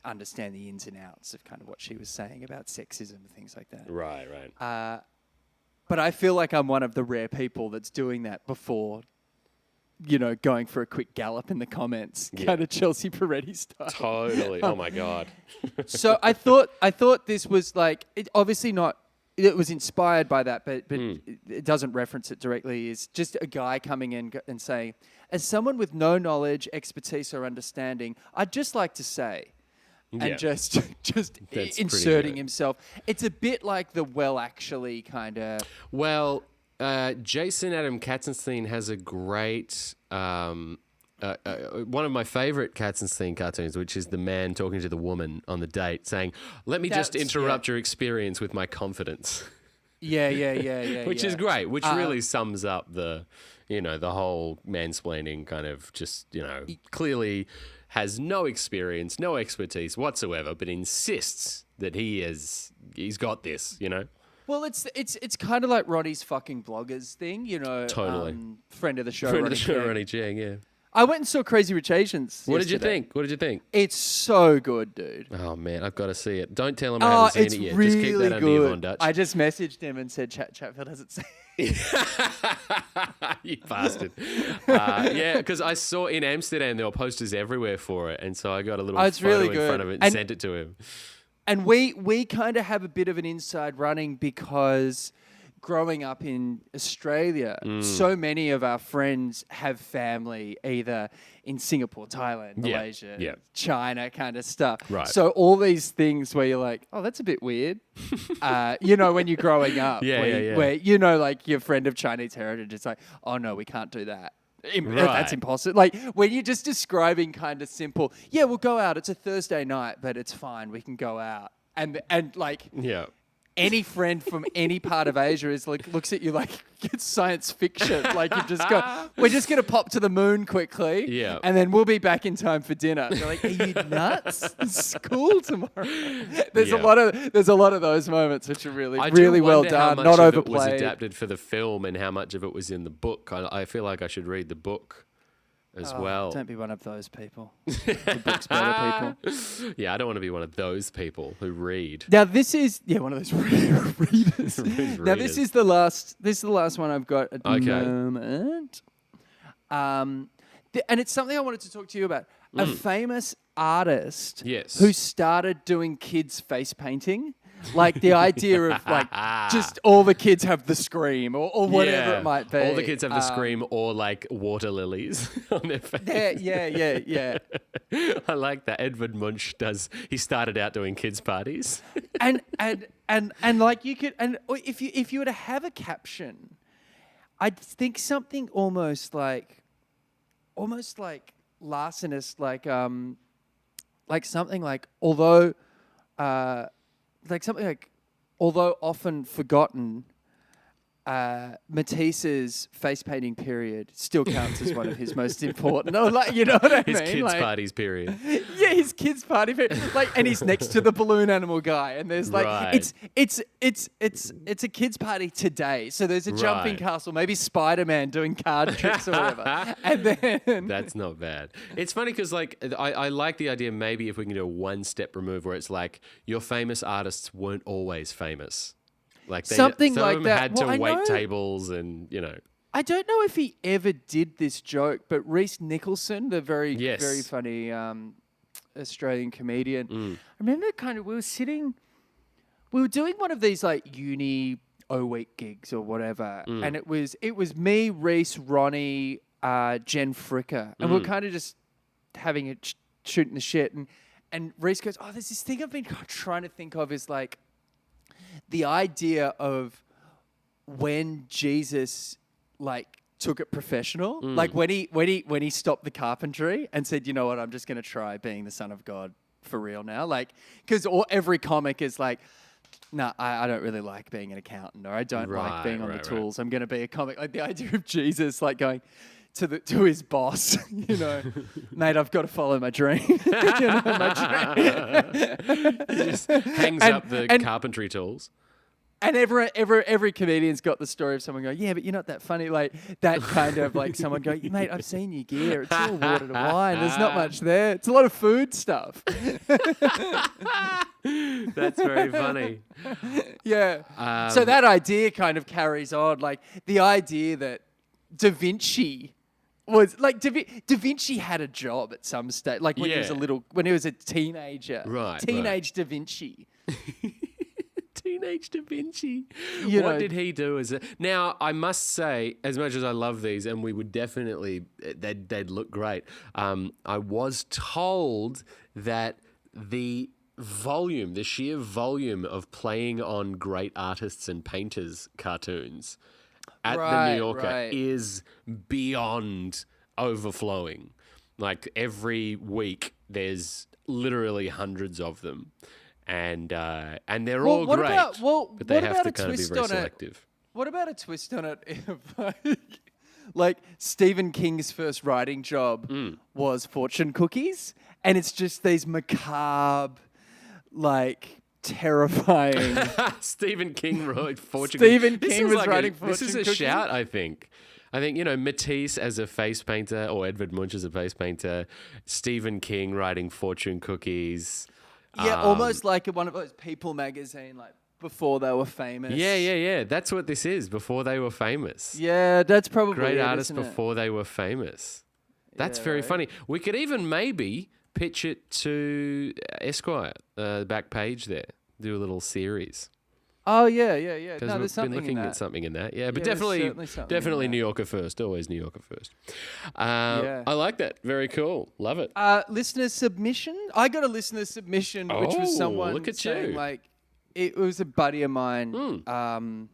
understand the ins and outs of kind of what she was saying about sexism and things like that. Right. But I feel like I'm one of the rare people that's doing that before, going for a quick gallop in the comments, kind of Chelsea Peretti style. Totally. Oh my God. So I thought this was like, obviously not. It was inspired by that, but it doesn't reference it directly. Is just a guy coming in and saying, as someone with no knowledge, expertise, or understanding, I'd just like to say. And just inserting himself. It's a bit like the actually kind of... Well, Jason Adam Katzenstein has a great... one of my favorite Katzenstein cartoons, which is the man talking to the woman on the date saying, let me just interrupt your experience with my confidence. Yeah. Which is great, which really sums up the whole mansplaining kind of just, clearly... has no experience, no expertise whatsoever, but insists that he's got this, Well, it's kind of like Ronnie's fucking bloggers thing, Totally. Friend of the show, Ronnie Chang, yeah. I went and saw Crazy Rich Asians. What did you think? It's so good, dude. Oh man, I've got to see it. Don't tell him I haven't seen it yet. Really just keep that under your Von Dutch. I just messaged him and said Chatfield hasn't seen it. You bastard. Yeah, because I saw in Amsterdam there were posters everywhere for it, and so I got a little photo in front of it and sent it to him. And we kind of have a bit of an inside running because growing up in Australia, so many of our friends have family either in Singapore, Thailand, Malaysia, China kind of stuff. Right. So all these things where you're like, oh, that's a bit weird. When you're growing up. Where, like your friend of Chinese heritage, it's like, oh, no, we can't do that. That's impossible. Like when you're just describing kind of simple, we'll go out. It's a Thursday night, but it's fine. We can go out. And like... Yeah. any friend from any part of Asia is like looks at you like it's science fiction. Like you just go, we're just gonna pop to the moon quickly, Yeah. and then we'll be back in time for dinner. They're like, are you nuts? It's school tomorrow. There's a lot of those moments which are really well wonder how done, much not of it was overplayed. adapted for the film and how much of it was in the book. I feel like I should read the book as well. Don't be one of those people. The book's better people. Yeah, I don't want to be one of those people who read. Now this is one of those readers. Now this is the last one I've got at the moment. And it's something I wanted to talk to you about. A famous artist who started doing kids face painting. Like the idea of like just all the kids have the scream or whatever it might be. All the kids have the scream or like water lilies on their face. Yeah. I like that. Edvard Munch he started out doing kids parties. and like you could, and if you were to have a caption, I'd think something almost like larcenous, like something like although often forgotten, Matisse's face painting period still counts as one of his most important. Or like, you know what I mean? His kids parties period. Yeah, his kids party period. Like, and he's next to the balloon animal guy, and there's like it's a kids party today. So there's a jumping castle, maybe Spider-Man doing card tricks or whatever, and then that's not bad. It's funny because like I like the idea. Maybe if we can do a one step remove where it's like your famous artists weren't always famous. Like something some like of them that. had to wait tables and, you know. I don't know if he ever did this joke, but Reese Nicholson, the very funny Australian comedian, I remember we were doing one of these like uni O-week gigs or whatever, and it was me, Reese, Ronnie, Jen Fricker, and we we're kind of just having a shooting the shit, and Reese goes, "Oh, there's this thing I've been trying to think of is like the idea of when Jesus like took it professional, like when he stopped the carpentry and said, you know what, I'm just going to try being the Son of God for real now, like because every comic is like, no, I don't really like being an accountant, or I don't like being on the tools. I'm going to be a comic. Like the idea of Jesus, like going to his boss, you know, mate, I've got to follow my dream. You know, my dream. He just hangs up the carpentry tools. And every comedian's got the story of someone going, yeah, but you're not that funny. Like that kind of like someone going, mate, I've seen your gear. It's all water to wine. There's not much there. It's a lot of food stuff. That's very funny. Yeah. So that idea kind of carries on. Like the idea that Da Vinci was like Da Vinci had a job at some stage, like when he was a teenager. Right. Teenage Da Vinci. Teenage Da Vinci. What did he do? Now, I must say, as much as I love these, and we would definitely, they'd look great, I was told that the sheer volume of playing on great artists and painters' cartoons at the New Yorker is beyond overflowing. Like every week, there's literally hundreds of them. And they're all great, but they have to kind of be very selective. What about a twist on it? If, like Stephen King's first writing job was fortune cookies, and it's just these macabre, like terrifying. Stephen King wrote fortune. Stephen King was writing fortune cookies. This is a shout, I think. Matisse as a face painter, or Edvard Munch as a face painter. Stephen King writing fortune cookies. Yeah, almost like one of those People magazine, like before they were famous. Yeah. That's what this is, before they were famous. Yeah, that's probably great artists before they were famous. That's very funny. We could even maybe pitch it to Esquire, the back page there. Do a little series. Oh yeah. Because No, we've been looking at something in that. Yeah, but definitely New Yorker first. Always New Yorker first. I like that. Very cool. Love it. Listener submission. I got a listener submission, which was someone look at saying, you. like, it was a buddy of mine who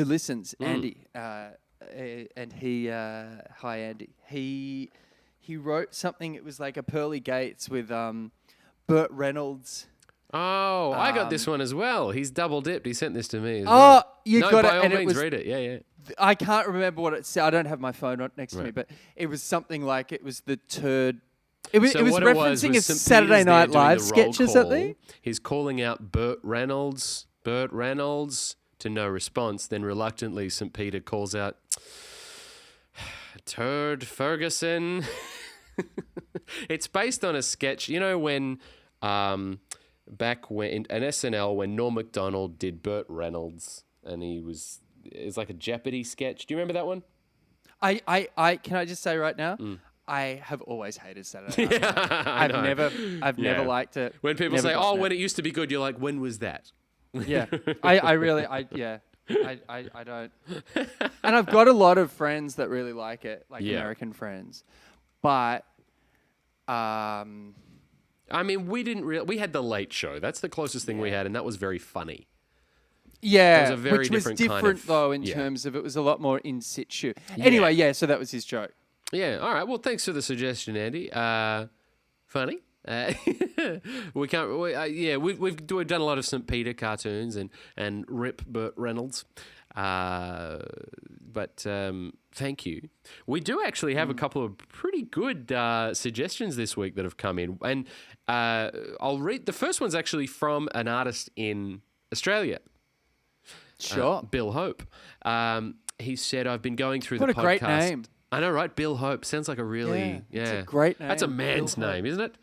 listens, Andy, and he. Hi, Andy. He wrote something. It was like a Pearly Gates with Burt Reynolds. Oh, I got this one as well. He's double dipped. He sent this to me as well. Oh, you No, got by it. all And it means, was. read it. Yeah. I can't remember what it said. I don't have my phone next to me, Right. but it was something like it was the turd. It was So what referencing a St. Saturday Peter's there Night doing Live the sketch roll or something. call. He's calling out Burt Reynolds, to no response. Then reluctantly, St. Peter calls out, Turd Ferguson. It's based on a sketch. You know when back when in SNL when Norm Macdonald did Burt Reynolds and it's like a Jeopardy sketch. Do you remember that one? I can I just say right now, I have always hated Saturday Night Live. I've never liked it. When people Never say, gotten "Oh, it. when it used to be good," you're like, "When was that?" Yeah, I don't. And I've got a lot of friends that really like it, like Yeah. American friends, but I mean, we had the Late Show. That's the closest thing we had, and that was very funny. yeah, was a very which was different kind different of- though in yeah. terms of it was a lot more in situ. Anyway, yeah, so that was his joke. Yeah. All right. Well, thanks for the suggestion, Andy. Funny. We can't. We've done a lot of St. Peter cartoons and Rip Burt Reynolds. But thank you. We do actually have a couple of pretty good suggestions this week that have come in, and I'll read. The first one's actually from an artist in Australia. Sure. Bill Hope. He said, "I've been going through What the a podcast." great name. I know, right? Bill Hope sounds like a really It's a great name. That's a man's Bill Hope. name, isn't it?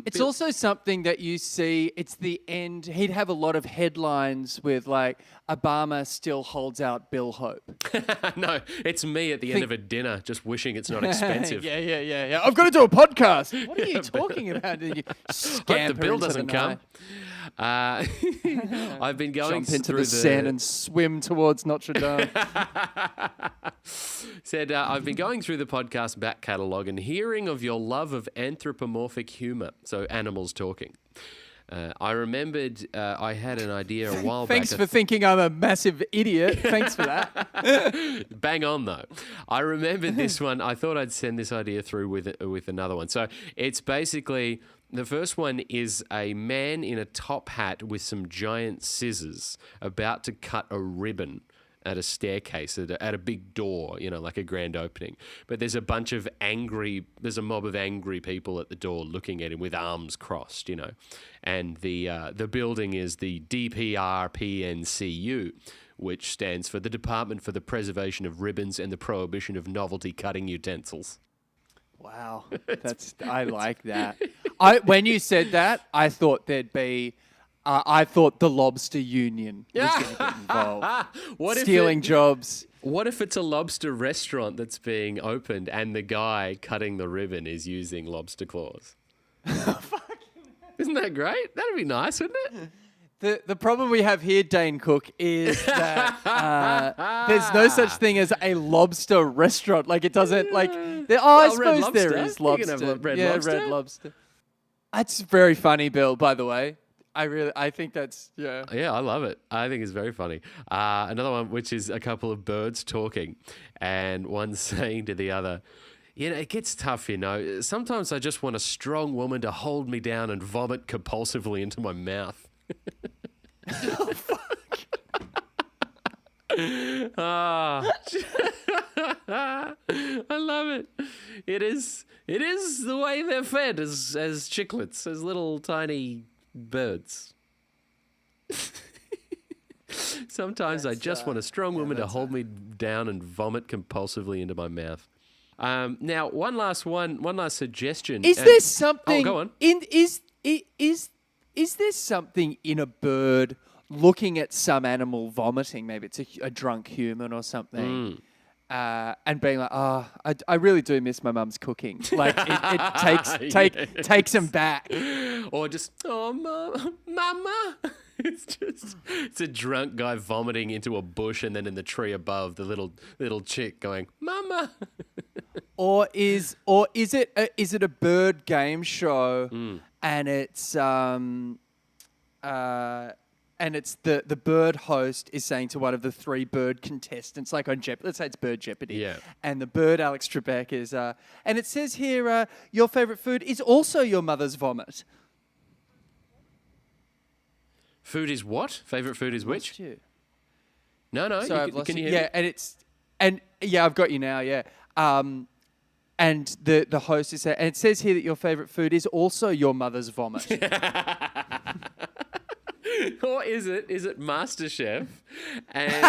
It's also something that you see. It's the end. He'd have a lot of headlines with like Obama still holds out Bill Hope. No, it's me at the end of a dinner, just wishing it's not expensive. Yeah. I've got to do a podcast. What are you talking about? And you Hope the scamper bill into doesn't the come. night. I've been going Jump into through the sand and swim towards Notre Dame. Said, I've been going through the podcast back catalogue and hearing of your love of anthropomorphic humour, so animals talking. I remembered I had an idea a while Thanks back. for thinking I'm a massive idiot. Thanks for that. Bang on, though. I remembered this one. I thought I'd send this idea through with another one. So it's basically, the first one is a man in a top hat with some giant scissors about to cut a ribbon at a staircase, at a big door, like a grand opening. But there's a mob of angry people at the door looking at him with arms crossed, And the building is the DPRPNCU, which stands for the Department for the Preservation of Ribbons and the Prohibition of Novelty Cutting Utensils. Wow, I like that. When you said that, I thought there'd be. I thought the lobster union was going to get involved. Stealing jobs. What if it's a lobster restaurant that's being opened and the guy cutting the ribbon is using lobster claws? Isn't that great? That'd be nice, wouldn't it? The problem we have here, Dane Cook, is that there's no such thing as a lobster restaurant. Like it doesn't like. I suppose there is You can lobster. have red lobster. Red lobster. That's very funny, Bill. By the way, I think that's Yeah, I love it. I think it's very funny. Another one, which is a couple of birds talking, and one saying to the other, it gets tough, Sometimes I just want a strong woman to hold me down and vomit compulsively into my mouth. Oh, fuck. I love it. It is the way they're fed as chicklets, as little tiny birds. Sometimes I just want a strong woman to hold me down and vomit compulsively into my mouth. Now, one last suggestion. Is there something? Oh, go on. Is there something in a bird looking at some animal vomiting? Maybe it's a drunk human or something. And being like, I really do miss my mum's cooking. Like it takes him back. Or just, mama. It's a drunk guy vomiting into a bush, and then in the tree above, the little chick going, mama. Or is it a bird game show? And it's the bird host is saying to one of the three bird contestants, like on Jeopardy, let's say it's Bird Jeopardy. Yeah. And the bird, Alex Trebek, is, and it says here, your favorite food is also your mother's vomit. Food is what? Favorite food is which? Lost you. No, So I've lost can you you. hear Yeah, me? I've got you now. Yeah. And the host is there, and it says here that your favorite food is also your mother's vomit. Or is it MasterChef and,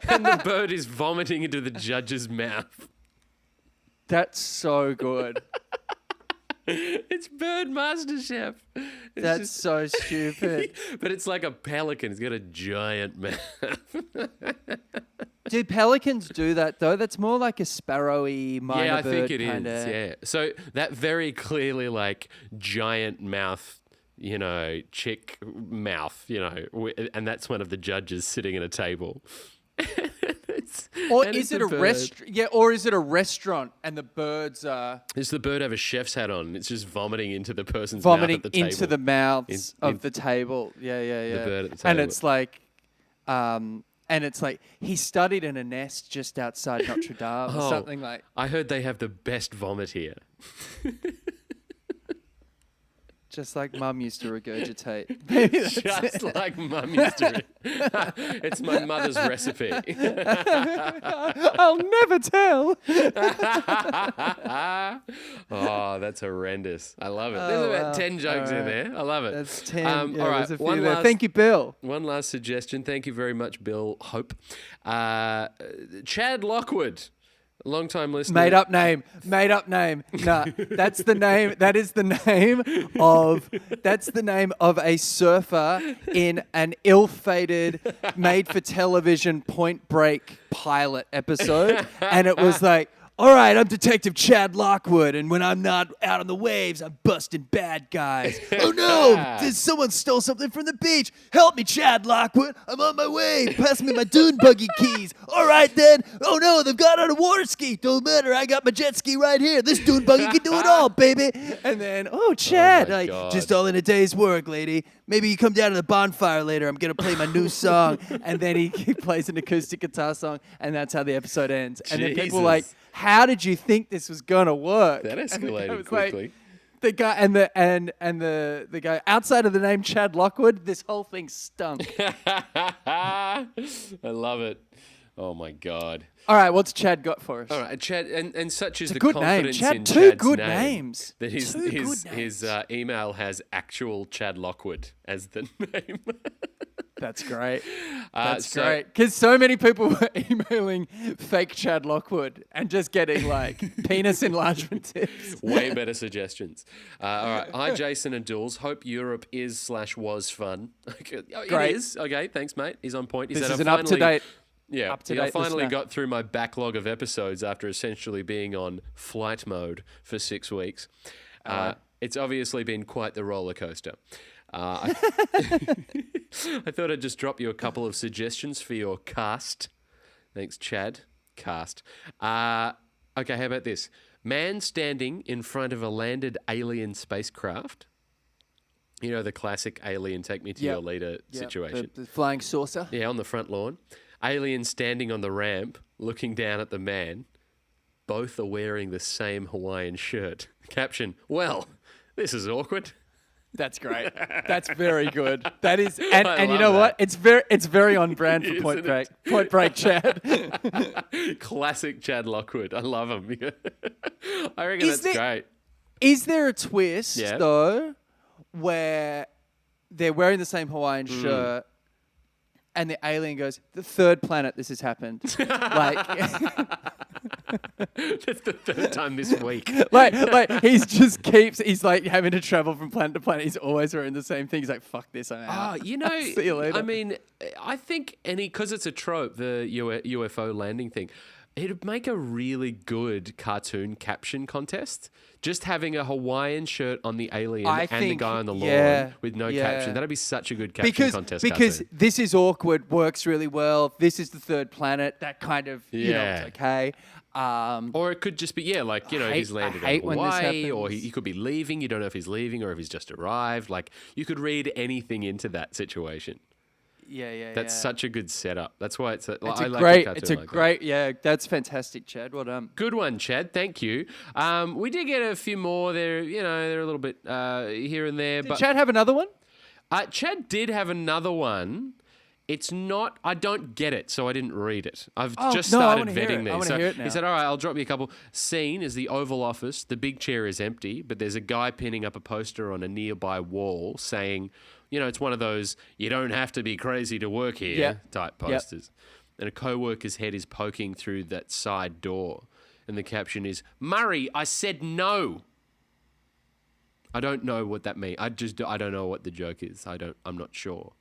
and the bird is vomiting into the judge's mouth? That's so good. It's bird MasterChef. That's so stupid. But it's like a pelican. It's got a giant mouth. Do pelicans do that though? That's more like a sparrowy minor Yeah, I bird think it kinda. is. Yeah. So that very clearly like giant mouth, chick mouth, and that's one of the judges sitting at a table. Or is it a restaurant? Yeah, or is it a restaurant and the birds are Does the bird have a chef's hat on? It's just vomiting into the person's vomiting mouth at the table. into the mouths of the table? Yeah. The bird at the And table. it's like he studied in a nest just outside Notre Dame or something like. I heard they have the best vomit here. Just like Mum used to regurgitate. Maybe that's Just like Mum used to. It's my mother's recipe. I'll never tell. Oh, that's horrendous. I love it. There's about 10 jokes in there. I love it. That's 10. All right, there's a few there. Thank you, Bill. One last suggestion. Thank you very much, Bill Hope. Chad Lockwood. Long time listener. Made up name. Nah, that's the name. That is the name of. That's the name of a surfer in an ill-fated, made-for-television Point Break pilot episode, and it was like, all right, I'm Detective Chad Lockwood, and when I'm not out on the waves, I'm busting bad guys. Oh no, someone stole something from the beach. Help me, Chad Lockwood. I'm on my way. Pass me my dune buggy keys. All right then. Oh no, they've got on a water ski. Don't matter, I got my jet ski right here. This dune buggy can do it all, baby. And then, Chad, just all in a day's work, lady. Maybe you come down to the bonfire later. I'm going to play my new song. And then he plays an acoustic guitar song, and that's how the episode ends. And then people are like, how did you think this was going to work? That escalated quickly. Like, the guy and the guy outside of the name Chad Lockwood, this whole thing stunk. I love it. Oh my God. All right, what's Chad got for us? All right, Chad, and such is the good confidence name. in Two Chad's good name names. that his email has actual Chad Lockwood as the name. That's great. That's great. Because so many people were emailing fake Chad Lockwood and just getting like penis enlargement tips. Way better suggestions. All right. Hi, Jason and Dools. Hope Europe is/was fun. It is. Okay, thanks, mate. He's on point. This is an up-to-date. Yeah, I finally got through my backlog of episodes after essentially being on flight mode for 6 weeks. It's obviously been quite the roller coaster. I thought I'd just drop you a couple of suggestions for your cast. Thanks, Chad. Cast. Okay, how about this? Man standing in front of a landed alien spacecraft. You know, the classic alien take me to your leader situation. The flying saucer. Yeah, on the front lawn. Alien standing on the ramp, looking down at the man. Both are wearing the same Hawaiian shirt. Caption, well, this is awkward. That's great. That's very good. That is, and you know that. what? It's very on brand for Point Break. Point Break, Chad. Classic Chad Lockwood. I love him. I reckon that's great. Is there a twist though, where they're wearing the same Hawaiian shirt? And the alien goes, the third planet this has happened. Like, that's the third time this week. like he's like having to travel from planet to planet. He's always wearing the same thing. He's like, fuck this, I'm out. You know, see you later. I mean, I think because it's a trope, the UFO landing thing, it'd make a really good cartoon caption contest. Just having a Hawaiian shirt on the alien and the guy on the lawn with no caption. That'd be such a good caption contest. Because cartoon. This is awkward works really well. This is the third planet. That kind of, it's okay. Or it could just be, he's landed in Hawaii, or he could be leaving. You don't know if he's leaving or if he's just arrived. Like, you could read anything into that situation. That's such a good setup. That's why it's that's fantastic, Chad. Well done. Good one, Chad. Thank you. We did get a few more. They're a little bit here and there. Did Chad have another one? Chad did have another one. It's not, I don't get it, so I didn't read it. I've just no, I started wanna hear vetting it. these. I wanna So hear it now. he said, all right, I'll drop you a couple. Scene is the Oval Office. The big chair is empty, but there's a guy pinning up a poster on a nearby wall saying, it's one of those, you don't have to be crazy to work here type posters. And a co-worker's head is poking through that side door. And the caption is, Murray, I said no. I don't know what that means. I don't know what the joke is. I'm not sure.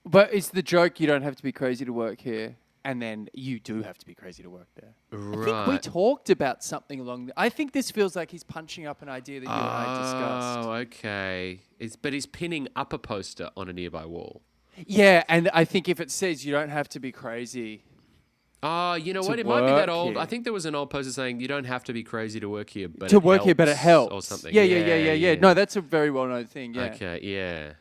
But it's the joke, you don't have to be crazy to work here. And then you do have to be crazy to work there. Right. I think we talked about something I think this feels like he's punching up an idea that you and I discussed. Oh, okay. But he's pinning up a poster on a nearby wall. Yeah, and I think if it says you don't have to be crazy. Oh, you know To what? It might be that work old. here. I think there was an old poster saying you don't have to be crazy to work here, but To work here, but it helps. or something. Yeah. No, that's a very well-known thing, yeah. Okay, yeah.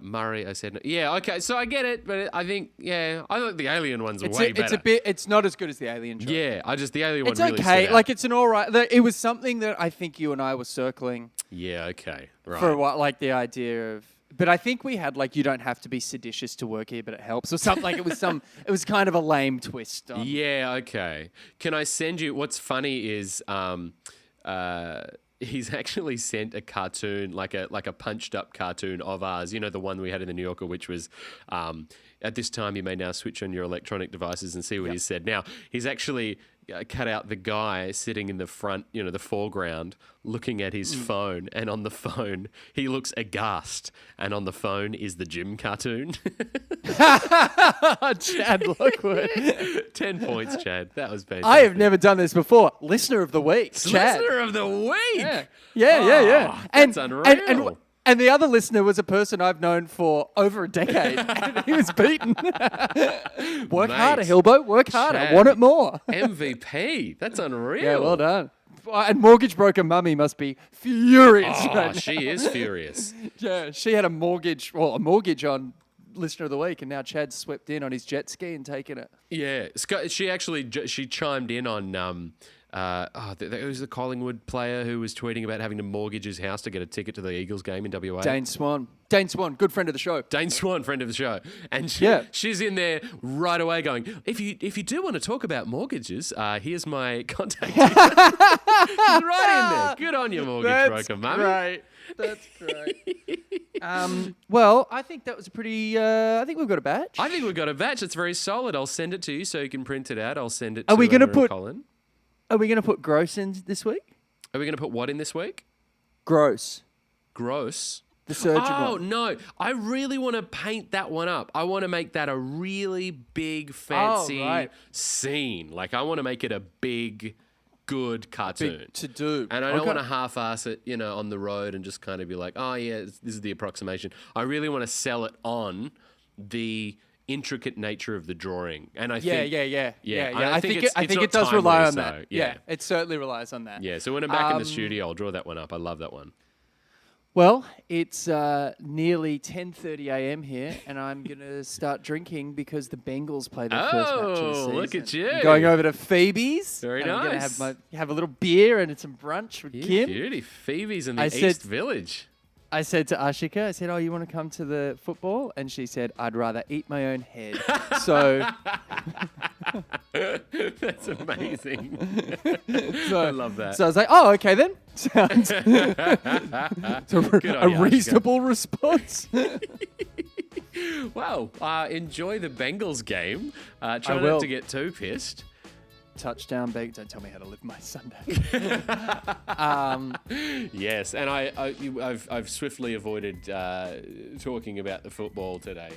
Murray, I said no. Yeah, okay, so I get it, but I think, I think the alien one's way better. It's not as good as the alien joke. Yeah, the alien It's one really okay. stood out. Like, it's an all right. It was something that I think you and I were circling Yeah, okay, right. for a while, like the idea of. But I think we had you don't have to be seditious to work here, but it helps, or something. Like it was kind of a lame twist. Yeah, okay. Can I send you? What's funny is he's actually sent a cartoon, like a punched up cartoon of ours. You know, the one we had in the New Yorker, which was at this time you may now switch on your electronic devices and see what he said. Now he's actually cut out the guy sitting in the front, the foreground, looking at his phone, and on the phone he looks aghast, and on the phone is the Jim cartoon. Chad Lockwood. 10 points, Chad. That was fantastic. I have never done this before. Listener of the week, Chad. Listener of the week. Yeah. That's unreal. And the other listener was a person I've known for over a decade, and he was beaten. Work harder, Hilbo. Work harder. Chad. Want it more. MVP. That's unreal. Yeah, well done. And mortgage broker mummy must be furious. Oh, right now. she is furious. Yeah, she had a mortgage on listener of the week, and now Chad's swept in on his jet ski and taken it. Yeah, she chimed in on there was the Collingwood player who was tweeting about having to mortgage his house to get a ticket to the Eagles game in WA. Dane Swan, good friend of the show. Dane Swan, friend of the show, and she's in there right away going, if you do want to talk about mortgages, here's my contact. Right in there. Good on you, mortgage broker, mummy. Great. That's great. Well, I think that was a pretty. I think we've got a batch. I think we've got a batch. It's very solid. I'll send it to you so you can print it out. I'll send it. Are to we going to Emma and put? Colin. Are we going to put gross in this week? Are we going to put what in this week? Gross. Gross. The surgeon Oh, one. no. I really want to paint that one up. I want to make that a really big, fancy scene. Like, I want to make it a big, good cartoon. Big to do. And I don't want to half-ass it, on the road and just kind of be like, oh, yeah, this is the approximation. I really want to sell it on the intricate nature of the drawing. And I think... Yeah. I think it does rely on that. Yeah, it certainly relies on that. Yeah, so when I'm back in the studio, I'll draw that one up. I love that one. Well, it's nearly 10:30 a.m. here, and I'm going to start drinking because the Bengals play their first match of the season. Look at you. I'm going over to Phoebe's. Very and nice. I'm going to have a little beer and some brunch with Kim. Beauty. Phoebe's in the East Village. I said to Ashika, oh, you want to come to the football? And she said, I'd rather eat my own head. So... That's amazing. I love that. So I was like, oh, okay then. Sounds Good on a you, reasonable response. Well, enjoy the Bengals game. Try will. not to get too pissed. Touchdown, bag. Don't tell me how to live my Sunday. Yes, and I've swiftly avoided talking about the football today,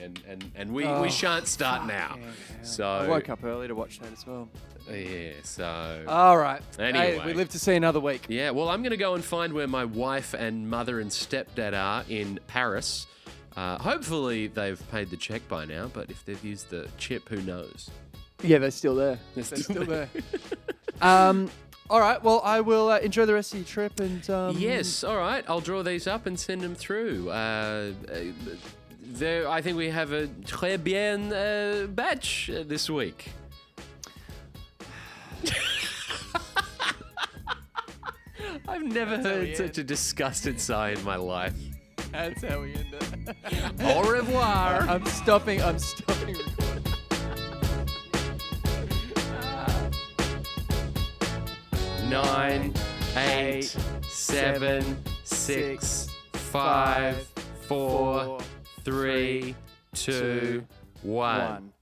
and we shan't start now. Yeah. So I woke up early to watch that as well. Yeah, so All right. Anyway. Hey, we live to see another week. yeah. Well, I'm going to go and find where my wife and mother and stepdad are in Paris. Hopefully they've paid the check by now, but if they've used the chip, who knows? Yeah, they're still there. They're still there. All right. Well, I will enjoy the rest of your trip. And Yes. All right. I'll draw these up and send them through. I think we have a très bien batch this week. I've never how we heard end. such a disgusted sigh in my life. That's how we end it. Au revoir. I'm stopping recording. 9, 8, 7, 6, 5, 4, 3, 2, 1.